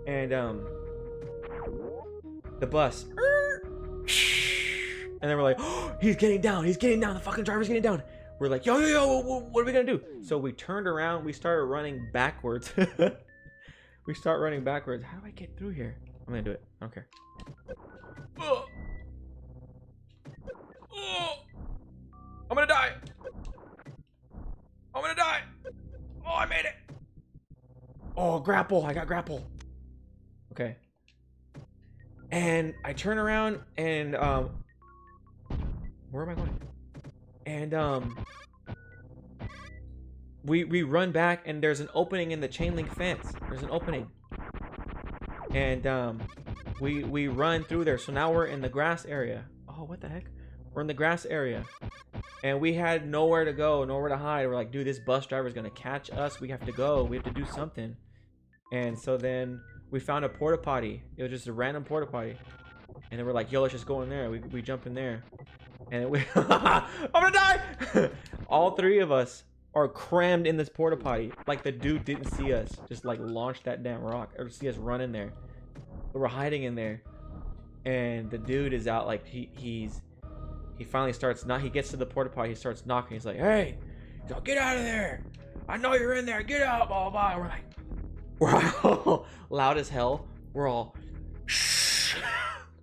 And the bus, and then we're like, oh, he's getting down, the fucking driver's getting down. We're like, yo, what are we gonna do? So we turned around, we started running backwards. We start running backwards. How do I get through here? I'm gonna do it. I don't care. I'm gonna die. Oh, I made it. Oh, grapple. I got grapple. Okay. And I turn around and where am I going? And we run back and there's an opening in the chain link fence. There's an opening. And we run through there. So now we're in the grass area. Oh, what the heck? We're in the grass area. And we had nowhere to go, nowhere to hide. We're like, dude, this bus driver's gonna catch us. We have to go. We have to do something. And so then we found a porta potty. It was just a random porta potty. And then we're like, yo, let's just go in there. We jump in there. And then we I'm gonna die! All three of us are crammed in this porta potty. Like the dude didn't see us. Just like launch that damn rock. Or see us run in there. But we're hiding in there. And the dude is out like he finally starts he gets to the porta potty, he starts knocking. He's like, hey, get out of there. I know you're in there. Get out, blah, blah, blah. We're all loud as hell. We're all shh.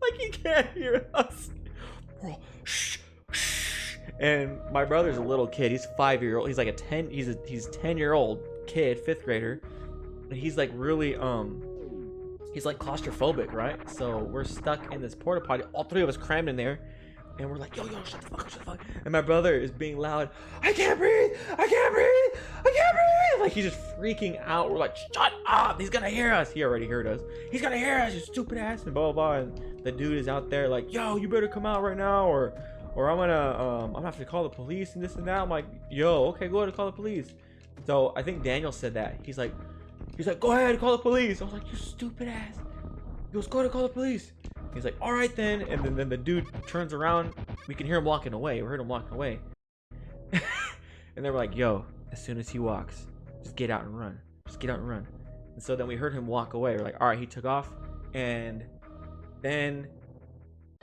Like you can't hear us. We're all shh, shh. And my brother's a little kid. He's 5-year-old. He's like he's 10-year-old kid, 5th grader. And he's like really he's like claustrophobic, right? So we're stuck in this porta potty. All three of us crammed in there. And we're like, yo, shut the fuck up, shut the fuck up. And my brother is being loud. I can't breathe. Like he's just freaking out. We're like, shut up. He's gonna hear us. He already heard us. He's gonna hear us, you stupid ass. And blah, blah, blah. And the dude is out there like, yo, you better come out right now. Or I'm gonna have to call the police and this and that. I'm like, yo, okay, go ahead and call the police. So I think Daniel said that. He's like, go ahead and call the police. I was like, you stupid ass. He goes, go ahead and call the police. He's like, all right then. And then the dude turns around. We can hear him walking away. We heard him walking away. And they were like, yo, as soon as he walks, just get out and run. And so then we heard him walk away. We're like, all right, he took off. And then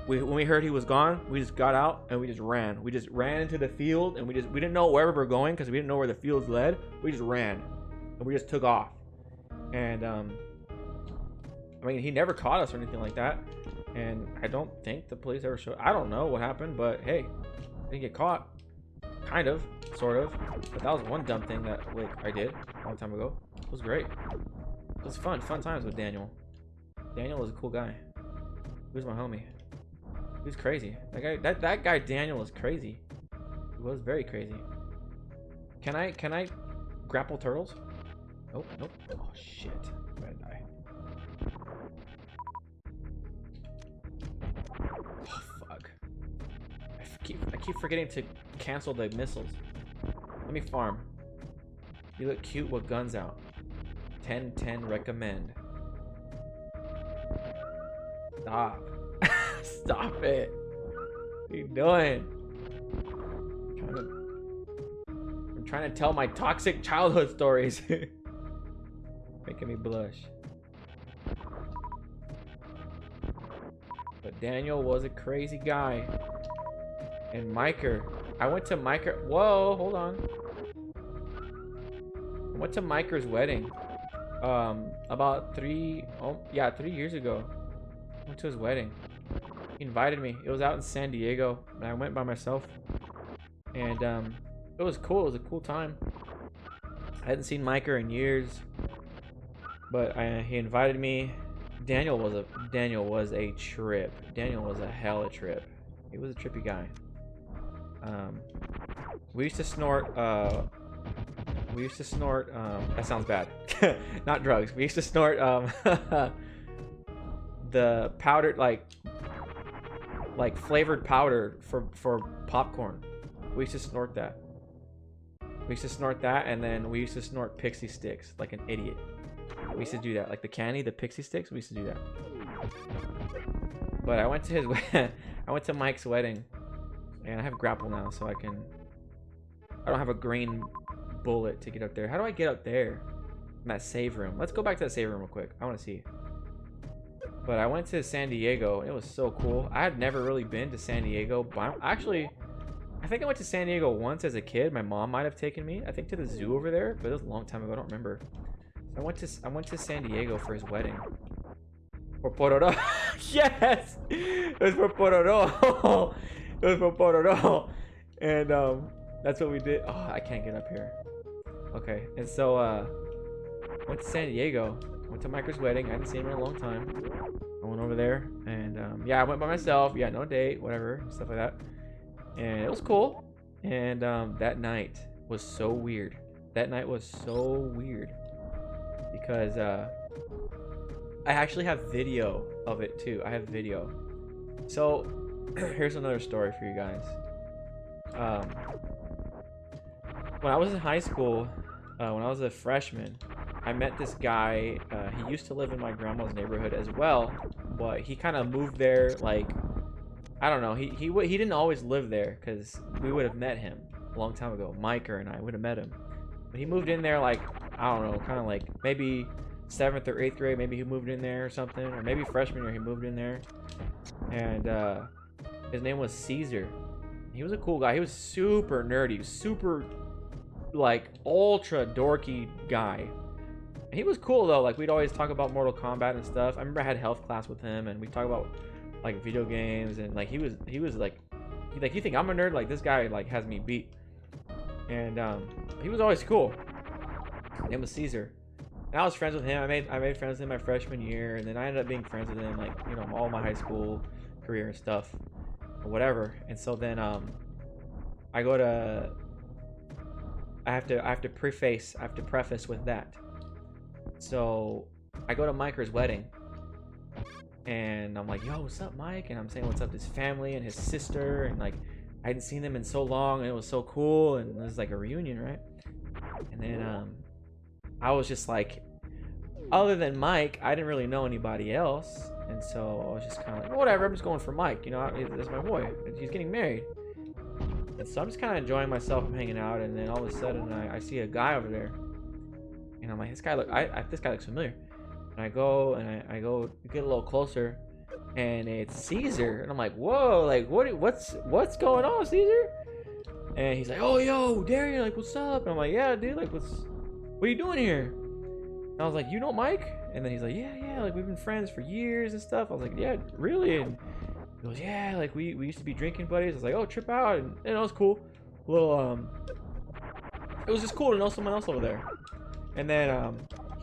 when we heard he was gone, we just got out and we just ran. We just ran into the field and we didn't know wherever we're going because we didn't know where the fields led. We just ran and we just took off. And I mean, he never caught us or anything like that. And I don't think the police ever showed. I don't know what happened, but hey, I didn't get caught. Kind of, sort of. But that was one dumb thing that I did a long time ago. It was great. It was fun times with Daniel. Daniel was a cool guy. He was my homie. He was crazy. That guy Daniel was crazy. He was very crazy. Can I grapple turtles? Nope, nope. Oh shit. I'm gonna die. Oh fuck. I keep forgetting to cancel the missiles. Let me farm. You look cute with guns out. 10/10 recommend. Stop. Stop it. What are you doing? I'm trying to tell my toxic childhood stories. Making me blush. But Daniel was a crazy guy. And Miker. I went to Miker. Whoa, hold on. I went to Miker's wedding. About 3 years ago. I went to his wedding. He invited me. It was out in San Diego, and I went by myself. And it was cool. It was a cool time. I hadn't seen Miker in years, but he invited me. Daniel was a trip. Daniel was a hella trip. He was a trippy guy. We used to snort. That sounds bad. Not drugs. We used to snort the powdered like flavored powder for popcorn. We used to snort that. And then we used to snort pixie sticks like an idiot. We used to do that, like the candy, the pixie sticks. We used to do that. But I went to I went to Mike's wedding, and I have grapple now, so I don't have a green bullet to get up there. How do I get up there? In that save room. Let's go back to that save room real quick. I want to see. But I went to San Diego. It was so cool. I had never really been to San Diego. But actually, I think I went to San Diego once as a kid. My mom might have taken me, I think, to the zoo over there, but it was a long time ago. I don't remember. So I went to San Diego for his wedding. For Pororo. Yes! It was for Pororo. It was for Pororo. And that's what we did. Oh, I can't get up here. Okay. And so went to San Diego. Went to Miker's wedding. I hadn't seen him in a long time. I went over there, and yeah, I went by myself. Yeah, no date, whatever, stuff like that. And it was cool. And that night was so weird. That night was so weird because I actually have video of it too. I have video. So here's another story for you guys. When I was in high school, when I was a freshman, I met this guy. He used to live in my grandma's neighborhood as well, but he kind of moved there. Like, I don't know. He didn't always live there because we would have met him a long time ago. Miker and I would have met him, but he moved in there like, I don't know, kind of like maybe 7th or 8th grade. Maybe he moved in there or something, or maybe freshman year he moved in there. And his name was Caesar. He was a cool guy. He was super nerdy, super like ultra dorky guy. He was cool though. Like, we'd always talk about Mortal Kombat and stuff. I remember I had health class with him, and we talk about like video games, and like he was like you think I'm a nerd? Like, this guy like has me beat. And he was always cool. His name was Caesar. And I was friends with him. I made friends with him my freshman year, and then I ended up being friends with him like, you know, all my high school career and stuff or whatever. And so then I have to preface with that. So I go to Miker's wedding, and I'm like, yo, what's up, Mike? And I'm saying what's up to his family and his sister, and like I hadn't seen them in so long, and it was so cool, and it was like a reunion, right? And then I was just like, other than Mike, I didn't really know anybody else, and so I was just kind of like, whatever, I'm just going for Mike, you know, that's my boy, he's getting married. And so I'm just kind of enjoying myself, I'm hanging out, and then all of a sudden I see a guy over there, and I'm like, this guy looks familiar. And I go get a little closer, and it's Caesar, and I'm like, whoa, like what's going on, Caesar? And he's like, oh, yo, Darian, like, what's up? And I'm like, yeah, dude, like, what are you doing here? And I was like, you know Mike? And then he's like, yeah, like, we've been friends for years and stuff. I was like, yeah, really? And he goes, yeah, like, we used to be drinking buddies. I was like, oh, trip out. And it was cool. It was just cool to know someone else over there. And then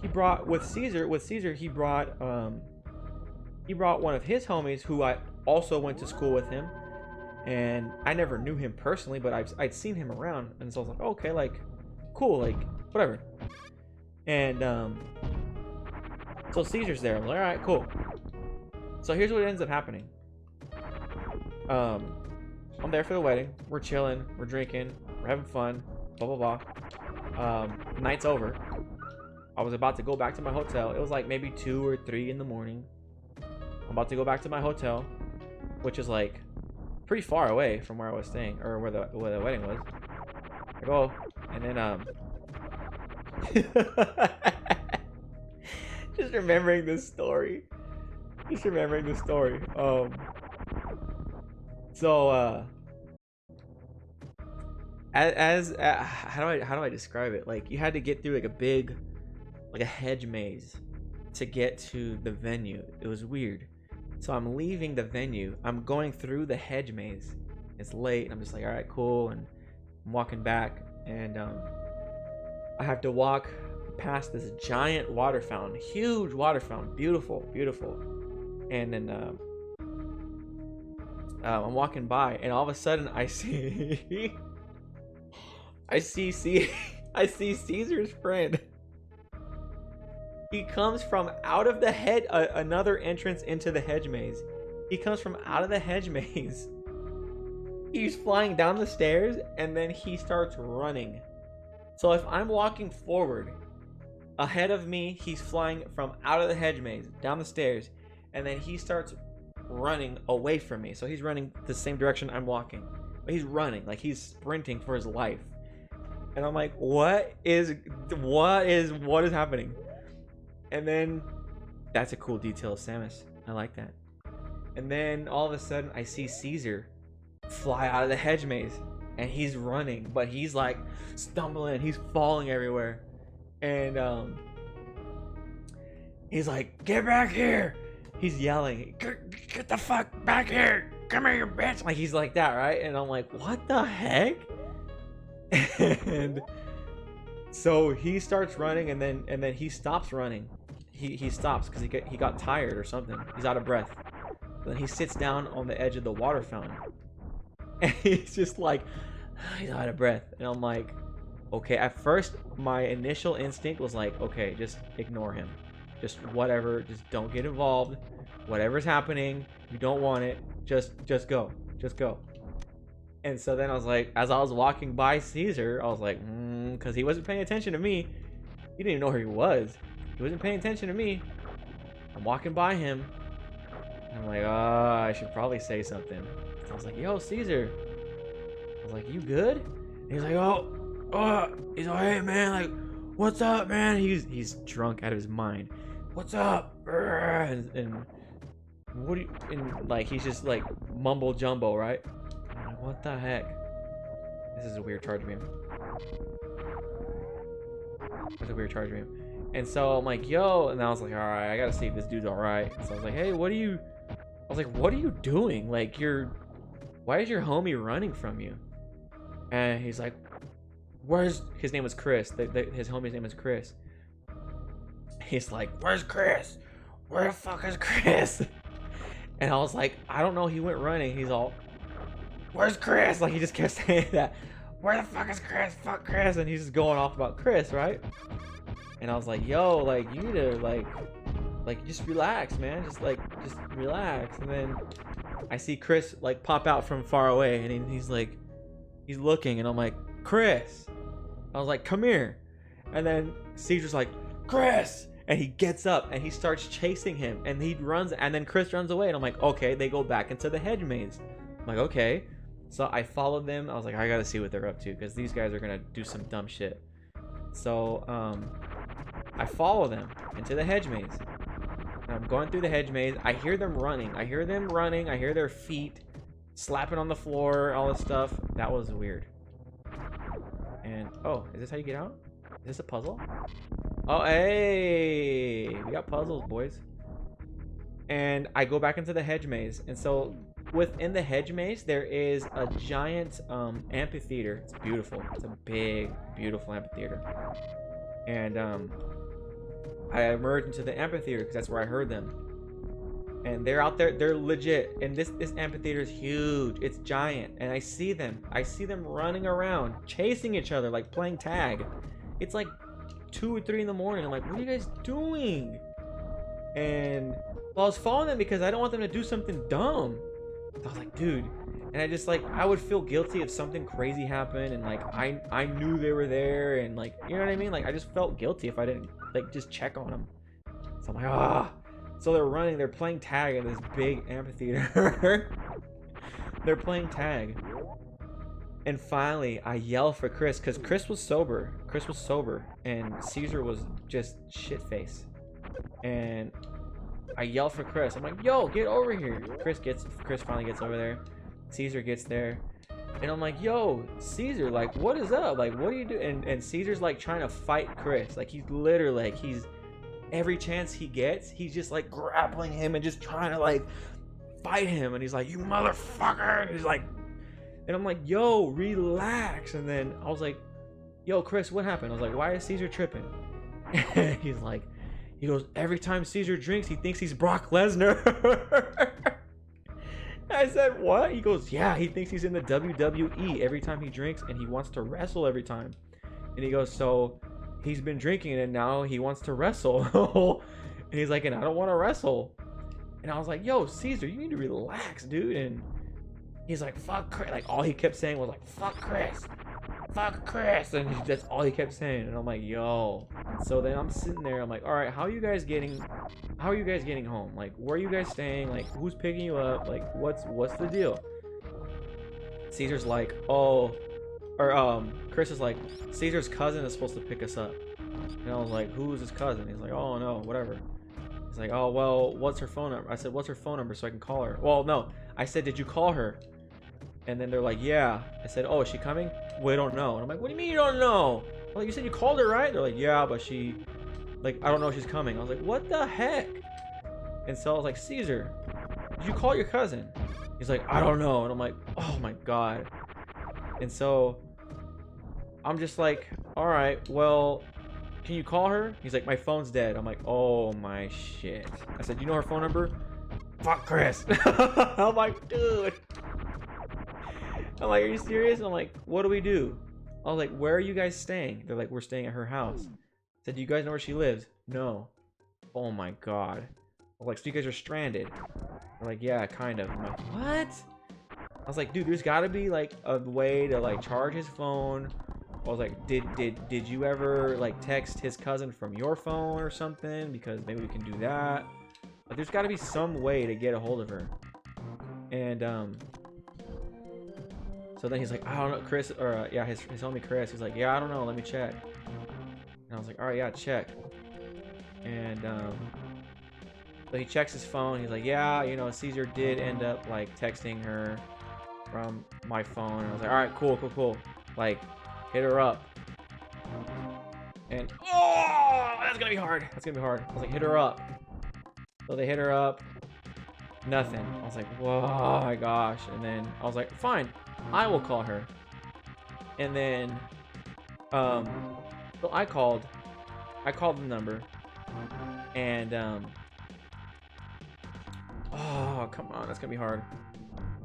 he brought with Caesar he brought one of his homies who I also went to school with him, and I never knew him personally, but I'd seen him around, and so I was like, okay, like cool, like whatever. And so Caesar's there. I'm like, all right, cool. So here's what ends up happening. I'm there for the wedding. We're chilling, we're drinking, we're having fun, blah blah blah. Night's over. I was about to go back to my hotel. It was like maybe 2 or 3 in the morning. I'm about to go back to my hotel, which is like pretty far away from where I was staying, or where the wedding was. I go, and then just remembering this story. So how do I describe it? Like, you had to get through like a big, like a hedge maze to get to the venue. It was weird. So I'm leaving the venue. I'm going through the hedge maze. It's late. And I'm just like, all right, cool. And I'm walking back, and I have to walk past this giant water fountain, huge water fountain, beautiful, beautiful. And then I'm walking by, and all of a sudden I see I see Caesar's friend. He comes from out of the hedge, another entrance into the hedge maze. He comes from out of the hedge maze. He's flying down the stairs, and then he starts running. So if I'm walking forward, ahead of me, he's flying from out of the hedge maze, down the stairs, and then he starts running away from me. So he's running the same direction I'm walking. But he's running, like he's sprinting for his life. And I'm like, what is happening? And then, that's a cool detail of Samus. I like that. And then all of a sudden, I see Caesar fly out of the hedge maze, and he's running, but he's like stumbling, he's falling everywhere. And he's like, get back here. He's yelling, get the fuck back here. Come here, you bitch. Like, he's like that, right? And I'm like, what the heck? And so he starts running, and then he stops running. He stops because he got tired or something. He's out of breath. Then he sits down on the edge of the water fountain, and he's just like, he's out of breath. And I'm like, okay. At first, my initial instinct was like, okay, just ignore him, just whatever, just don't get involved. Whatever's happening, you don't want it. Just go, just go. And so then I was like, as I was walking by Caesar, I was like, because he wasn't paying attention to me. He didn't even know where he was. He wasn't paying attention to me. I'm walking by him. I'm like, I should probably say something. So I was like, yo, Caesar. I was like, you good? And he's like, he's like, hey man, like, what's up, man? He's drunk out of his mind. What's up? And what do you? And like, he's just like mumble jumbo, right? I'm like, what the heck? This is a weird charge beam. That's a weird charge beam. And so I'm like, yo, and I was like, all right, I gotta see if this dude's all right. So I was like, hey, what are you doing? Like, why is your homie running from you? And he's like, his name was Chris. His homie's name is Chris. He's like, where's Chris? Where the fuck is Chris? And I was like, I don't know. He went running. He's all, where's Chris? Like, he just kept saying that. Where the fuck is Chris? Fuck Chris. And he's just going off about Chris, right? And I was like, yo, like, you need to, like, just relax, man. Just relax. And then I see Chris, like, pop out from far away. And he's like, he's looking. And I'm like, Chris. I was like, come here. And then Caesar's like, Chris. And he gets up and he starts chasing him. And he runs. And then Chris runs away. And I'm like, okay, they go back into the hedge maze. I'm like, okay. So I followed them. I was like, I gotta see what they're up to, because these guys are gonna do some dumb shit. So I follow them into the hedge maze. And I'm going through the hedge maze. I hear them running. I hear their feet slapping on the floor, all this stuff. That was weird. And oh, is this how you get out? Is this a puzzle? Oh, hey, we got puzzles, boys. And I go back into the hedge maze. And so within the hedge maze, there is a giant amphitheater. It's beautiful. It's a big, beautiful amphitheater. And I emerged into the amphitheater because that's where I heard them. And they're out there, they're legit. And this amphitheater is huge. It's giant. And I see them running around, chasing each other, like playing tag. It's like 2 or 3 in the morning. I'm like, what are you guys doing? And well, I was following them because I don't want them to do something dumb. I was like, dude. And I just like, I would feel guilty if something crazy happened and like I knew they were there and like, you know what I mean? Like I just felt guilty if I didn't like just check on them. So I'm like, ah. So they're running, they're playing tag in this big amphitheater. They're playing tag. And finally, I yell for Chris because Chris was sober. And Caesar was just shit-faced. And I yell for Chris. I'm like, yo, get over here. Chris finally gets over there. Caesar gets there. And I'm like, yo, Caesar, like, what is up? Like, what do you do? And Caesar's like trying to fight Chris. Like, he's literally like, every chance he gets, he's just like grappling him and just trying to like fight him. And he's like, you motherfucker. And he's like, and I'm like, yo, relax. And then I was like, yo, Chris, what happened? I was like, why is Caesar tripping? And he goes, every time Caesar drinks, he thinks he's Brock Lesnar. I said, what? He goes, yeah, he thinks he's in the WWE every time he drinks and he wants to wrestle every time. And he goes, so he's been drinking and now he wants to wrestle. And he's like, and I don't want to wrestle. And I was like, yo, Caesar, you need to relax, dude. And he's like, fuck Chris. Like, all he kept saying was like, fuck Chris. Fuck Chris. And that's all he kept saying. And I'm like, yo. So then I'm sitting there. I'm like, all right, how are you guys getting home? Like, where are you guys staying? Like, who's picking you up? Like, what's the deal? Caesar's like, oh. Or Chris is like, Caesar's cousin is supposed to pick us up. And I was like, who's his cousin? He's like, oh no, whatever. He's like, oh well, what's her phone number? I said, what's her phone number so I can call her? Well, no, I said, did you call her? And then they're like, yeah. I said, oh, is she coming? We don't know. And I'm like, what do you mean you don't know? I'm like, you said you called her, right? They're like, yeah, but she, like, I don't know if she's coming. I was like, what the heck? And so I was like, Caesar, did you call your cousin? He's like, I don't know. And I'm like, oh my god. And so I'm just like, all right, well, can you call her? He's like, my phone's dead. I'm like, oh my shit. I said, you know her phone number? Fuck Chris. I'm like, dude. I'm like, are you serious? And I'm like, what do we do? I was like, where are you guys staying? They're like, we're staying at her house. I said, do you guys know where she lives? No. Oh my god. I was like, so you guys are stranded? They're like, yeah, kind of. I'm like, what? I was like, dude, there's gotta be like a way to like charge his phone. I was like, did you ever like text his cousin from your phone or something? Because maybe we can do that. Like, there's gotta be some way to get a hold of her. And so then he's like, I don't know, Chris, or yeah, his homie Chris. He's like, yeah, I don't know, let me check. And I was like, all right, yeah, check. And so he checks his phone. He's like, yeah, you know, Caesar did end up like texting her from my phone. And I was like, all right, cool. Like, hit her up. And oh, that's gonna be hard. I was like, hit her up. So they hit her up. Nothing. I was like, whoa, my gosh. And then I was like, fine, I will call her. And then so I called the number. And oh, come on, that's gonna be hard.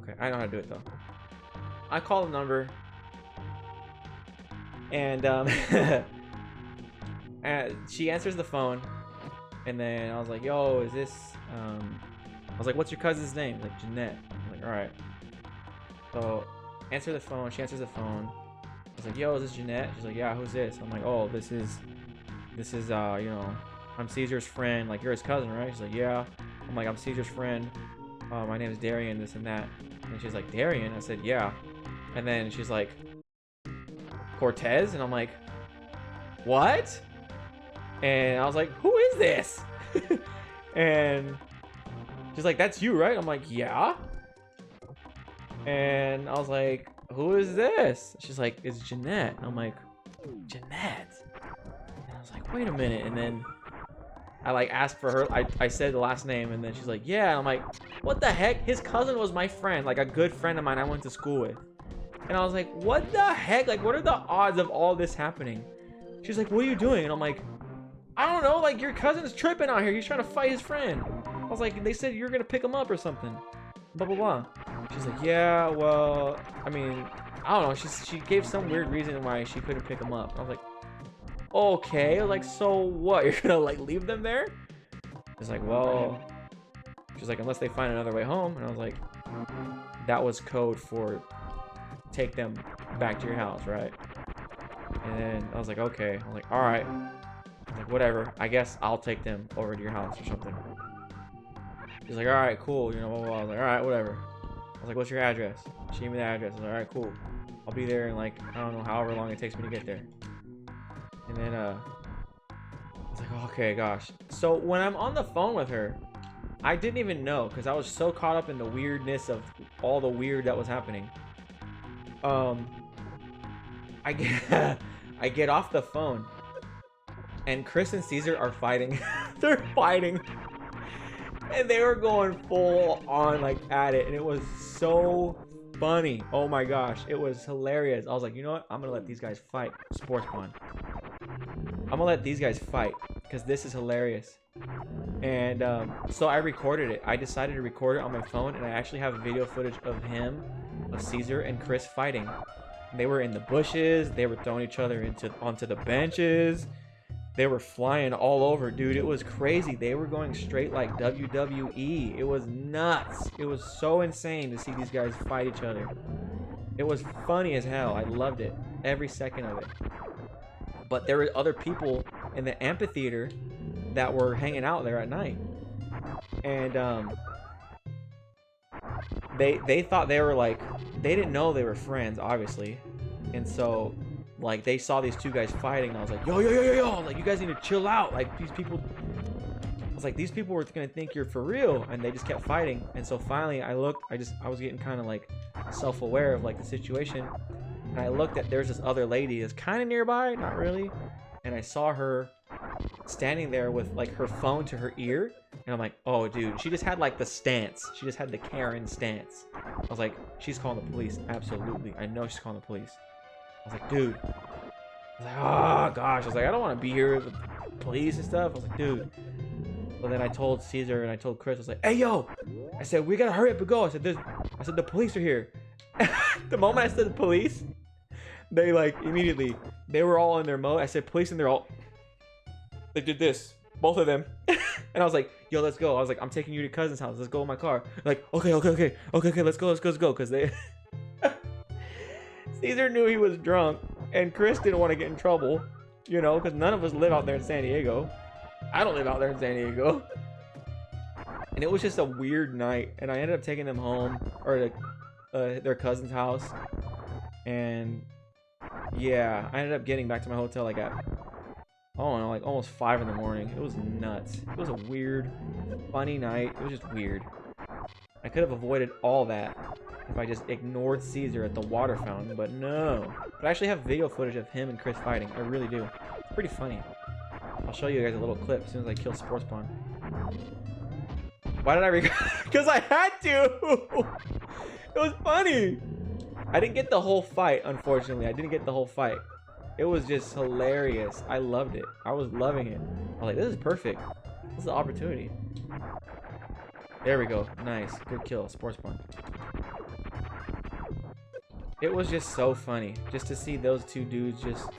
Okay, I know how to do it though. I call the number. And and she answers the phone. And then I was like, yo, is this I was like, what's your cousin's name? Like, Jeanette. I'm like, all right. So answer the phone. She answers the phone. I was like, yo, is this Jeanette? She's like, yeah, who's this? I'm like, oh, this is you know, I'm Caesar's friend. Like, you're his cousin, right? She's like, yeah. I'm like, I'm Caesar's friend. My name is Darian, this and that. And she's like, Darian? I said, yeah. And then she's like, Cortez? And I'm like, what? And I was like, who is this? And she's like, that's you, right? I'm like, yeah. And I was like, who is this? She's like, it's Jeanette. And I'm like, Jeanette? And I was like, wait a minute. And then I like asked for her. I said the last name, and then she's like, yeah. And I'm like, what the heck? His cousin was my friend, like a good friend of mine I went to school with. And I was like, what the heck? Like, what are the odds of all this happening? She's like, what are you doing? And I'm like, I don't know, like your cousin's tripping out here. He's trying to fight his friend. I was like, they said you're gonna pick him up or something. Blah blah blah. She's like, yeah, well, I mean, I don't know. She gave some weird reason why she couldn't pick him up. I was like, okay, like so what? You're gonna like leave them there? It's like, well, she's like, unless they find another way home. And I was like, that was code for take them back to your house, right? And then I was like, okay. I'm like, all right. I'm like, whatever. I guess I'll take them over to your house or something. She's like, all right, cool. You know, blah, blah, blah. I was like, all right, whatever. I was like, what's your address? She gave me the address. I was like, all right, cool. I'll be there in like, I don't know, however long it takes me to get there. And then, I was like, okay, gosh. So when I'm on the phone with her, I didn't even know because I was so caught up in the weirdness of all the weird that was happening. I get off the phone and Chris and Caesar are fighting. They're fighting. And they were going full on like at it. And it was so funny. Oh my gosh. It was hilarious. I was like, you know what? I'm going to let these guys fight. Sports Pond. I'm going to let these guys fight because this is hilarious. And so I recorded it. I decided to record it on my phone. And I actually have video footage of him, of Caesar and Chris fighting. They were in the bushes. They were throwing each other onto the benches. They were flying all over, dude. It was crazy. They were going straight like WWE. It was nuts. It was so insane to see these guys fight each other. It was funny as hell. I loved it. Every second of it. But there were other people in the amphitheater that were hanging out there at night. And they thought they were like, they didn't know they were friends, obviously. And so like they saw these two guys fighting and I was like, yo, like you guys need to chill out. Like these people, I was like, these people were gonna think you're for real, and they just kept fighting. And so finally I looked, I was getting kind of like self-aware of like the situation, and I looked at, there's this other lady that's kind of nearby, not really, and I saw her standing there with like her phone to her ear, and I'm like, oh dude, she just had like the stance, she just had the Karen stance. I was like, she's calling the police. Absolutely, I know she's calling the police. I was like, dude. I was like, oh gosh. I was like, I don't want to be here with the police and stuff. I was like, dude. So then I told Caesar and I told Chris, I was like, hey yo. I said, we gotta hurry up and go. I said, the police are here. The moment I said the police, they like immediately, they were all in their mode. I said police, and they're all, they did this, both of them. And I was like, yo, let's go. I was like, I'm taking you to cousin's house. Let's go in my car. Like, okay, let's go. Because they Caesar knew he was drunk, and Chris didn't want to get in trouble, you know, because none of us live out there in San Diego. I don't live out there in San Diego. And it was just a weird night, and I ended up taking them home, or to their cousin's house. And yeah, I ended up getting back to my hotel like at, I don't know, like almost 5 in the morning. It was nuts. It was a weird, funny night. It was just weird. I could have avoided all that if I just ignored Caesar at the water fountain, but no. But I actually have video footage of him and Chris fighting. I really do. It's pretty funny. I'll show you guys a little clip as soon as I kill Sports Pond. Why did I record? Because I had to! It was funny! I didn't get the whole fight, unfortunately. I didn't get the whole fight. It was just hilarious. I loved it. I was loving it. I was like, this is perfect. This is the opportunity. There we go. Nice. Good kill. Sports Pond. It was just so funny just to see those two dudes just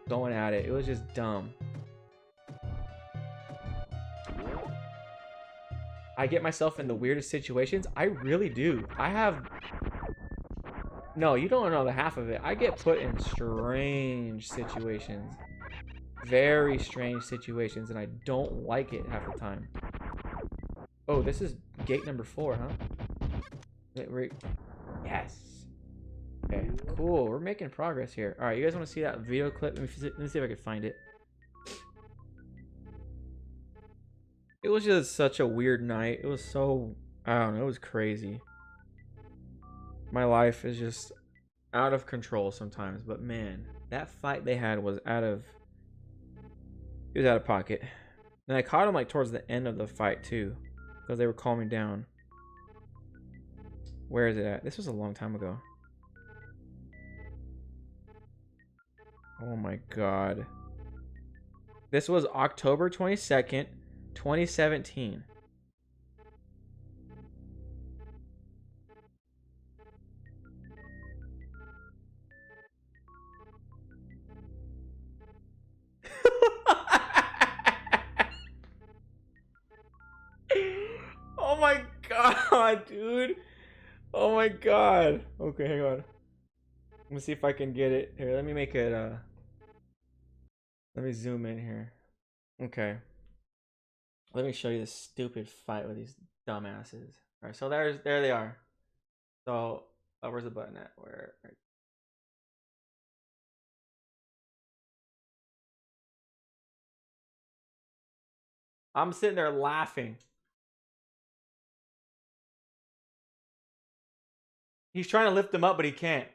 going at it. It was just dumb. I get myself in the weirdest situations. I really do. I have... No, you don't know the half of it. I get put in strange situations. Very strange situations, and I don't like it half the time. Oh, this is gate number 4, huh? Yes. Okay, cool. We're making progress here. All right, you guys want to see that video clip? Let me see if I can find it. It was just such a weird night. It was so, I don't know, it was crazy. My life is just out of control sometimes, but man, that fight they had was it was out of pocket. And I caught him like towards the end of the fight too, because they were calming down. Where is it at? This was a long time ago. Oh my god. This was October 22nd, 2017. Oh my god, dude. Oh my god. Okay, hang on. Let me see if I can get it. Here, let me make it let me zoom in here. Okay. Let me show you this stupid fight with these dumbasses. Alright, so there they are. So where's the button at? Where I'm sitting there laughing. He's trying to lift him up, but he can't.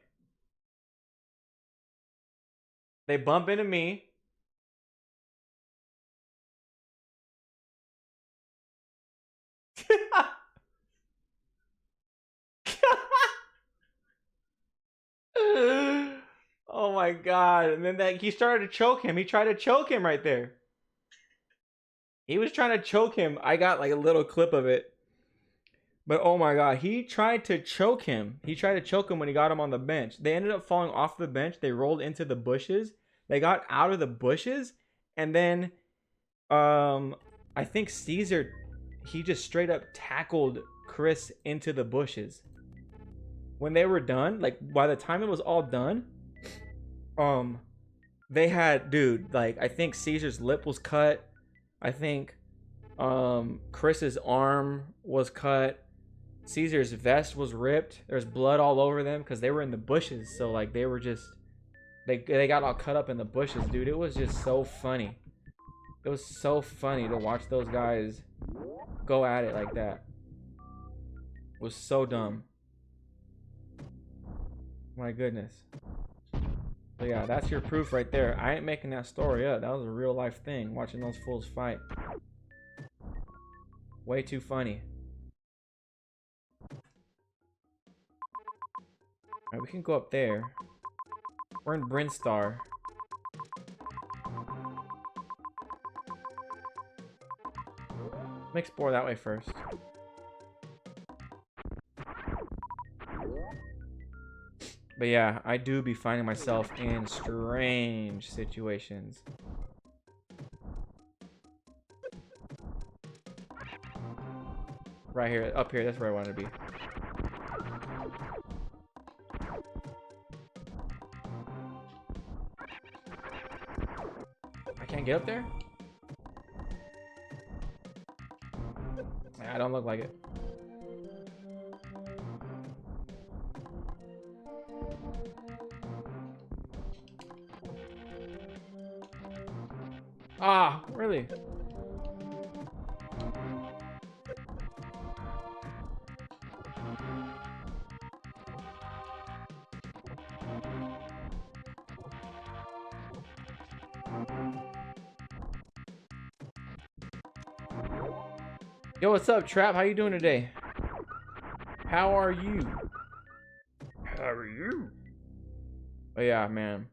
They bump into me. Oh my god. And then he started to choke him. He tried to choke him right there. He was trying to choke him. I got like a little clip of it. But oh my god, he tried to choke him. He tried to choke him when he got him on the bench. They ended up falling off the bench. They rolled into the bushes. They got out of the bushes, and then I think Caesar, he just straight up tackled Chris into the bushes. When they were done, like by the time it was all done, they had, dude, like I think Caesar's lip was cut. I think Chris's arm was cut. Caesar's vest was ripped. There's blood all over them because they were in the bushes. So like they were just they got all cut up in the bushes, dude. It was just so funny. It was so funny to watch those guys go at it like that. It was so dumb. My goodness. So yeah, that's your proof right there. I ain't making that story up. That was a real life thing, watching those fools fight. Way too funny. Alright, we can go up there. We're in Brinstar. Let me explore that way first. But yeah, I do be finding myself in strange situations. Right here, up here, that's where I want to be. I can't get up there? I don't look like it. Ah, really? Yo, what's up, Trap? How you doing today? How are you? How are you? Oh yeah, man.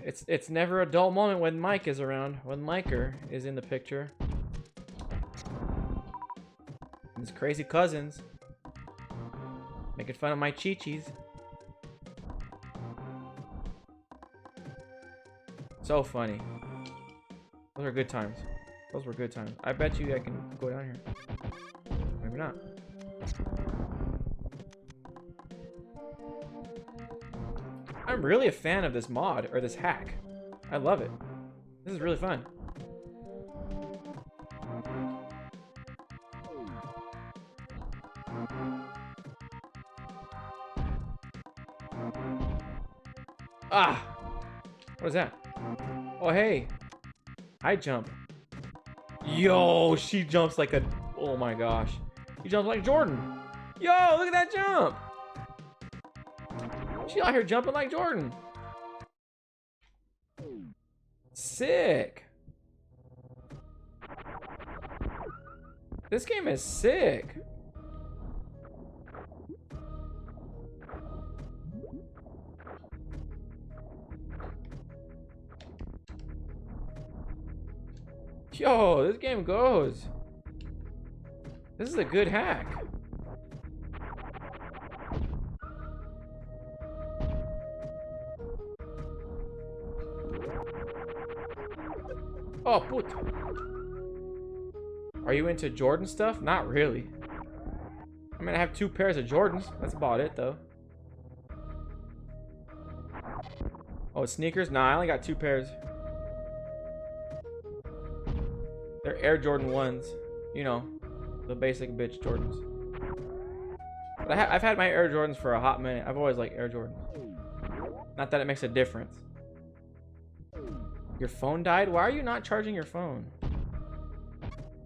It's never a dull moment when Mike is around. When Miker is in the picture. His crazy cousins making fun of my chi-chis. So funny. Those are good times. Those were good times. I bet you I can go down here. Maybe not. I'm really a fan of this mod, or this hack. I love it. This is really fun. Ah! What is that? Oh, hey. High jump. Yo, she jumps like a... Oh my gosh. She jumps like Jordan. Yo, look at that jump. She out here jumping like Jordan. Sick. This game is sick. Yo, this game goes. This is a good hack. Oh, put. Are you into Jordan stuff? Not really. I mean, I have 2 pairs of Jordans. That's about it, though. Oh, sneakers? Nah, I only got 2 pairs. They're Air Jordan 1s. You know, the basic bitch Jordans. But I've had my Air Jordans for a hot minute. I've always liked Air Jordans. Not that it makes a difference. Your phone died? Why are you not charging your phone?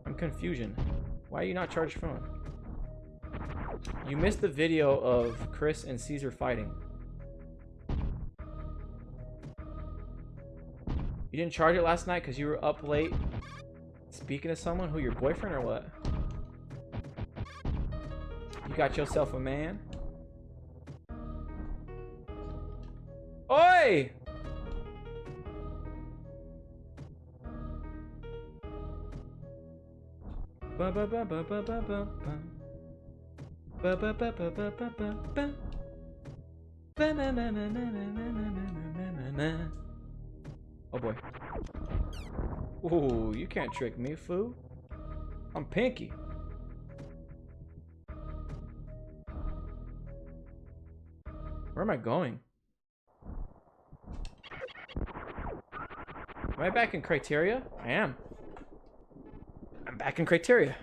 I'm confusion. Why are you not charging your phone? You missed the video of Chris and Caesar fighting. You didn't charge it last night because you were up late speaking to someone? Who, your boyfriend or what? You got yourself a man? Oi! Ba ba ba ba ba ba ba ba. Ba ba ba ba ba ba ba ba. Ba na na na na na na na na na. Oh boy. Ooh, you can't trick me, fool. I'm Pinky. Where am I going? Am I back in Criteria? I am. I'm back in Criteria.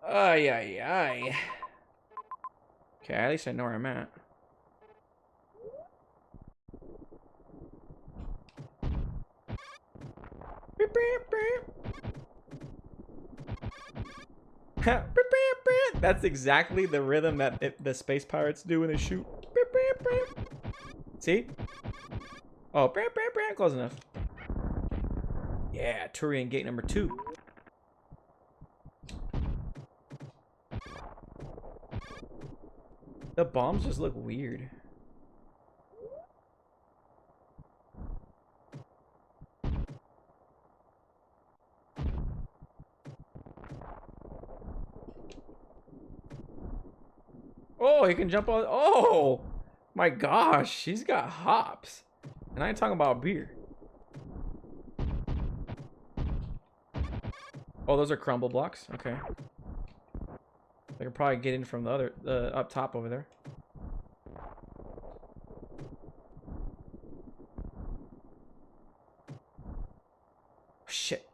Ay, ay, ay. Okay, at least I know where I'm at. That's exactly the rhythm that the space pirates do when they shoot. See? Oh, close enough. Yeah, Turian gate number 2. The bombs just look weird. Oh, he can jump on. Oh, my gosh. He's got hops. And I ain't talking about beer. Oh, those are crumble blocks. Okay. I can probably get in from the other, up top over there. Shit.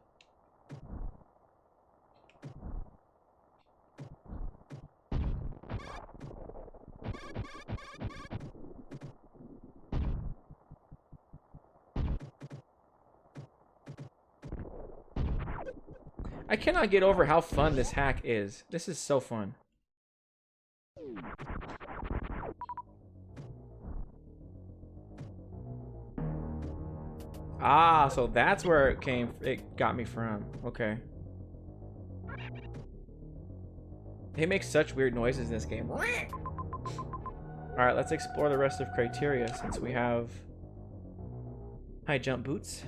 I cannot get over how fun this hack is. This is so fun. Ah, so that's where it got me from. Okay. They make such weird noises in this game. Alright, let's explore the rest of Criteria since we have high jump boots.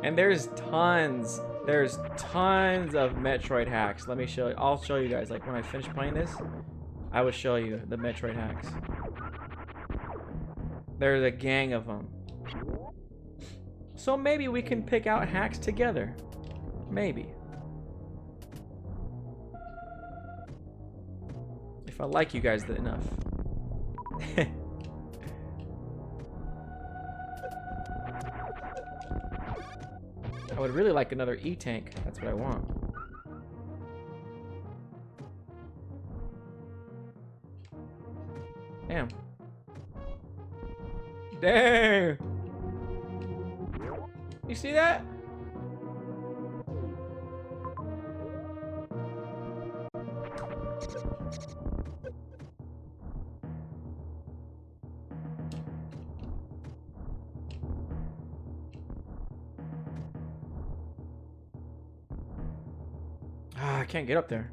And there's tons of Metroid hacks. Let me show you. I'll show you guys. Like when I finish playing this, I will show you the Metroid hacks. There's a gang of them. So maybe we can pick out hacks together. Maybe. If I like you guys enough. I would really like another E-tank. That's what I want. Damn. Dang! You see that? Ah, I can't get up there.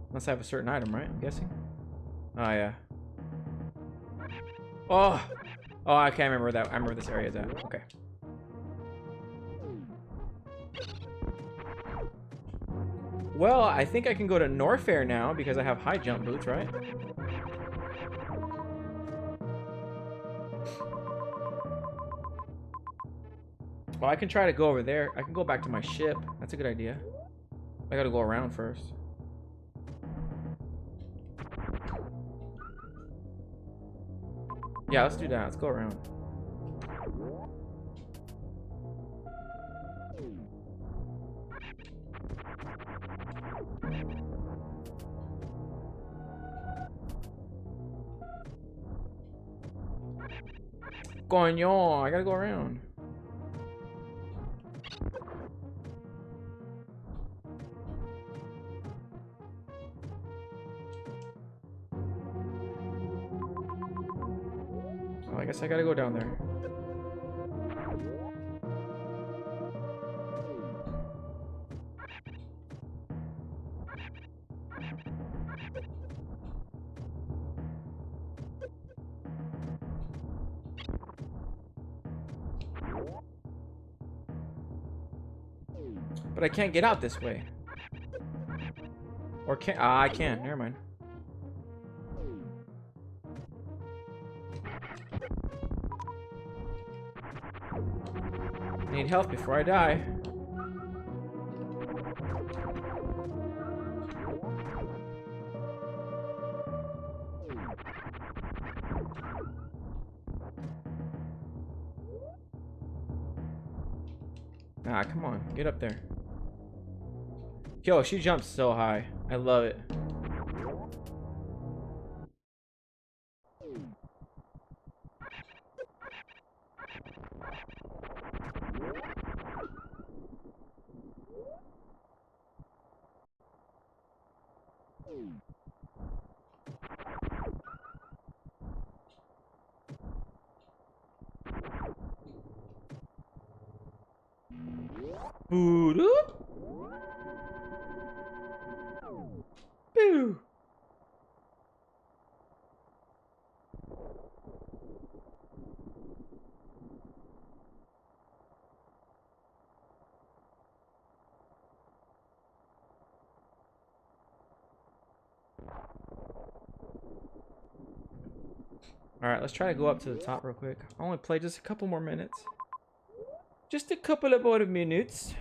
Unless I have a certain item, right? I'm guessing. Oh, yeah. Oh! Oh, I can't remember that. I remember this area is at. Okay. Well, I think I can go to Norfair now because I have high jump boots, right? Well, I can try to go over there. I can go back to my ship. That's a good idea. I gotta go around first. Yeah, let's do that. Let's go around. Coño, I gotta go around. Oh, I guess I gotta go down there. But I can't get out this way. Or can I can. Never mind. I need health before I die. Ah, come on. Get up there. Yo, she jumps so high. I love it. Boo-doo. Boo. Alright, let's try to go up to the top real quick. I only play just a couple more minutes. Just a couple of more minutes.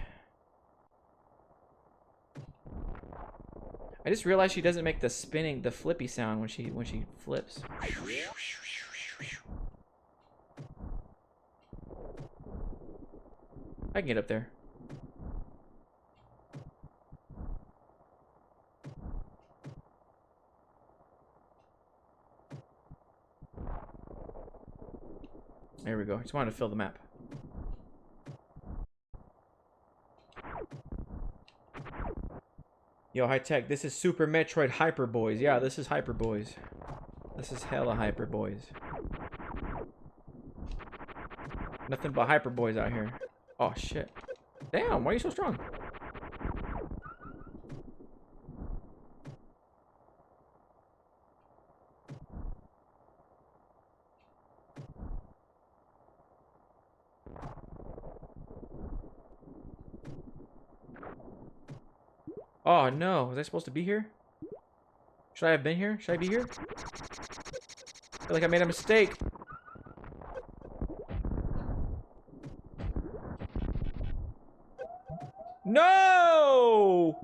I just realized she doesn't make the spinning, the flippy sound when she flips. I can get up there. There we go. I just wanted to fill the map. Yo, high tech. This is Super Metroid Hyper Boys. Yeah, this is Hyper Boys. This is hella Hyper Boys. Nothing but Hyper Boys out here. Oh shit. Damn, why are you so strong? Oh no, was I supposed to be here? Should I have been here? Should I be here? I feel like I made a mistake. No!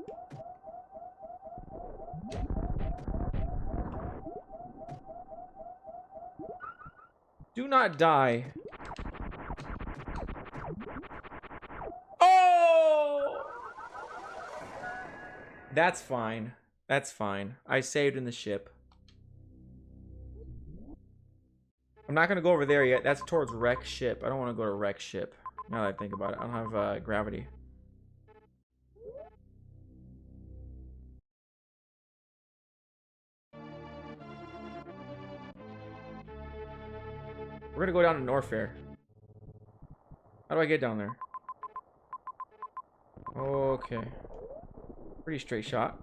Do not die. Oh! That's fine. That's fine. I saved in the ship. I'm not gonna go over there yet. That's towards wreck ship. I don't want to go to wreck ship. Now that I think about it, I don't have gravity. We're gonna go down to Norfair. How do I get down there? Okay. Where Pretty straight shot.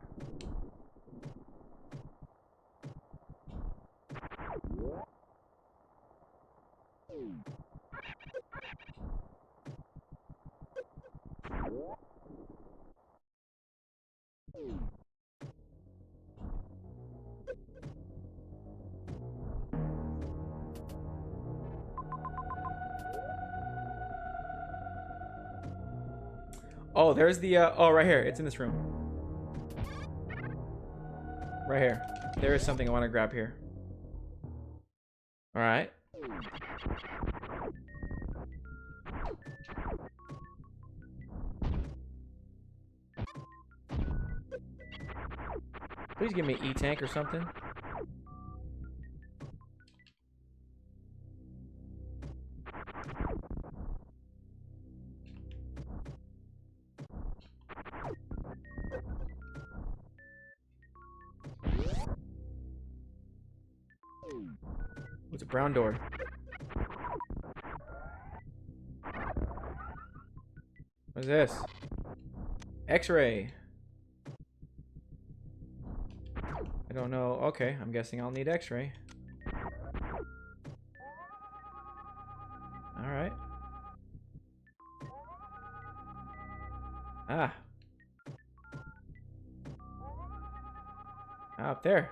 Oh, there's the, oh, right here. It's in this room. Right here. There is something I want to grab here. Alright. Please give me an E-tank or something. What's a brown door? What's this? X-ray. I don't know. Okay, I'm guessing I'll need X-ray. Alright. Ah. Up there.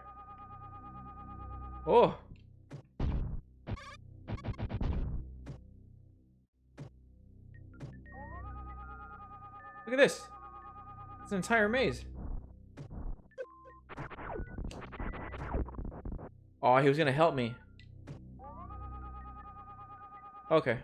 Oh. Look at this. It's an entire maze. Oh, he was gonna help me. Okay.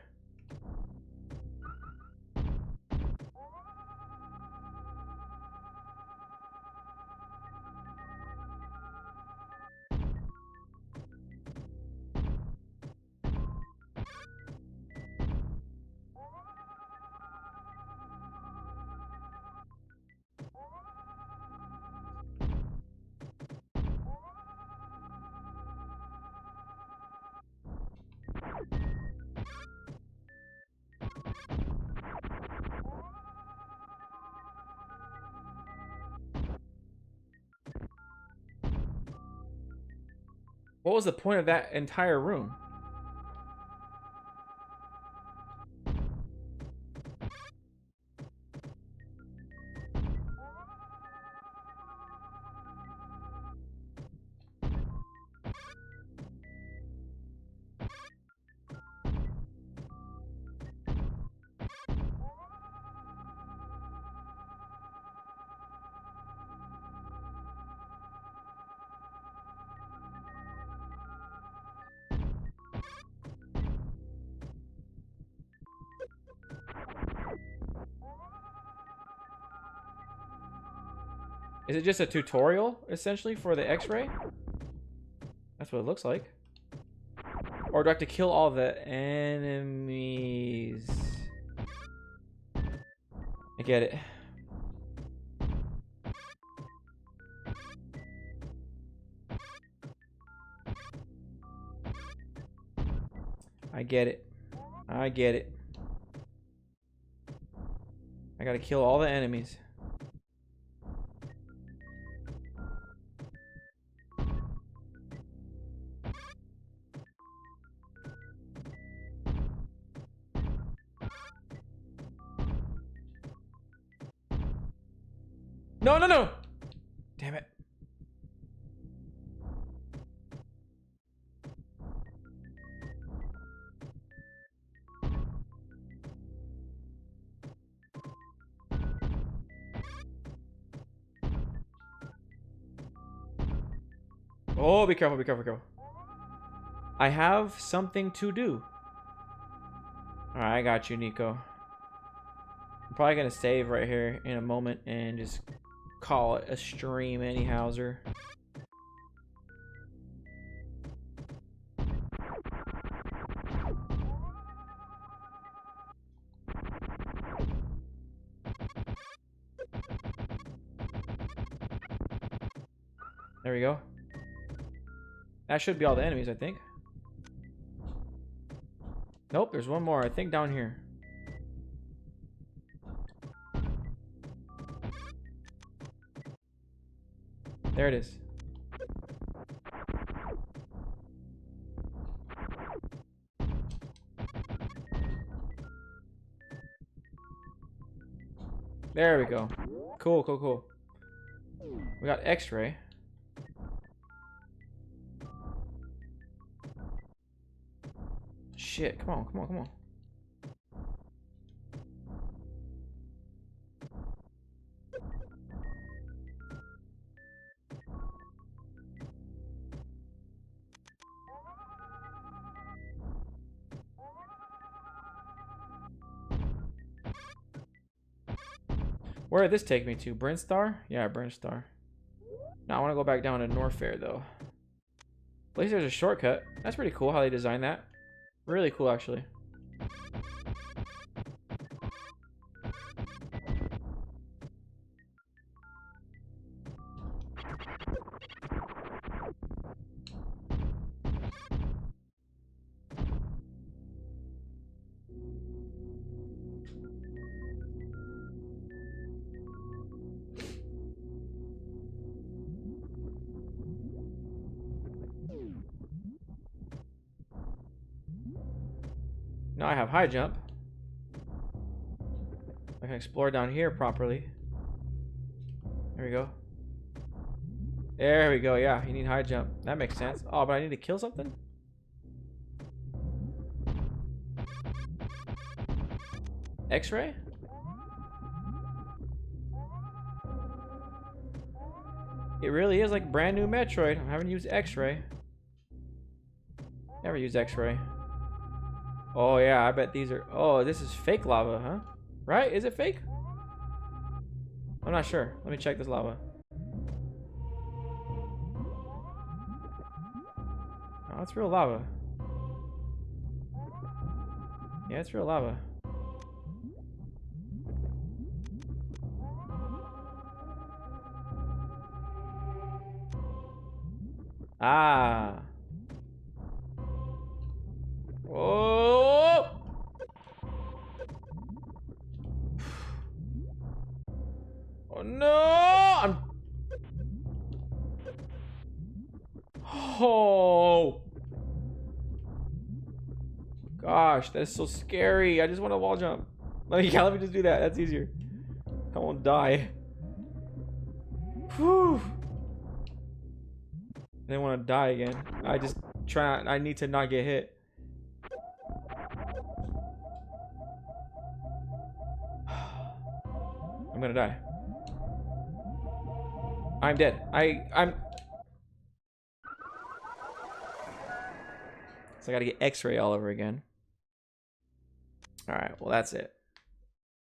What was the point of that entire room? Is it just a tutorial, essentially, for the X-ray? That's what it looks like. Or do I have to kill all the enemies? I get it. I get it. I get it. I gotta kill all the enemies. No, no, no! Damn it. Oh, be careful, be careful, be careful. I have something to do. Alright, I got you, Nico. I'm probably gonna save right here in a moment and just call it a stream anyhowser. There we go. That should be all the enemies, I think. Nope, there's one more, I think, down here. There it is. There we go. Cool, cool, cool. We got X-ray. Shit, come on, come on, come on. Where did this take me to? Brinstar? Yeah, Brinstar. Now I want to go back down to Norfair though. At least there's a shortcut. That's pretty cool how they designed that. Really cool actually. Now I have high jump. I can explore down here properly. There we go. There we go. Yeah, you need high jump. That makes sense. Oh, but I need to kill something? X-ray? It really is like brand new Metroid. I haven't used X-ray. Never used X-ray. Oh yeah, I bet these are... Oh, this is fake lava, huh? Right? Is it fake? I'm not sure. Let me check this lava. Oh, it's real lava. Yeah, it's real lava. Ah. Oh! Oh no! I'm... Oh! Gosh, that's so scary. I just want to wall jump. Let me just do that. That's easier. I won't die. Whew. I didn't want to die again. I need to not get hit. I'm gonna die. I'm dead. I'm... So I gotta get X-ray all over again. Alright, well that's it.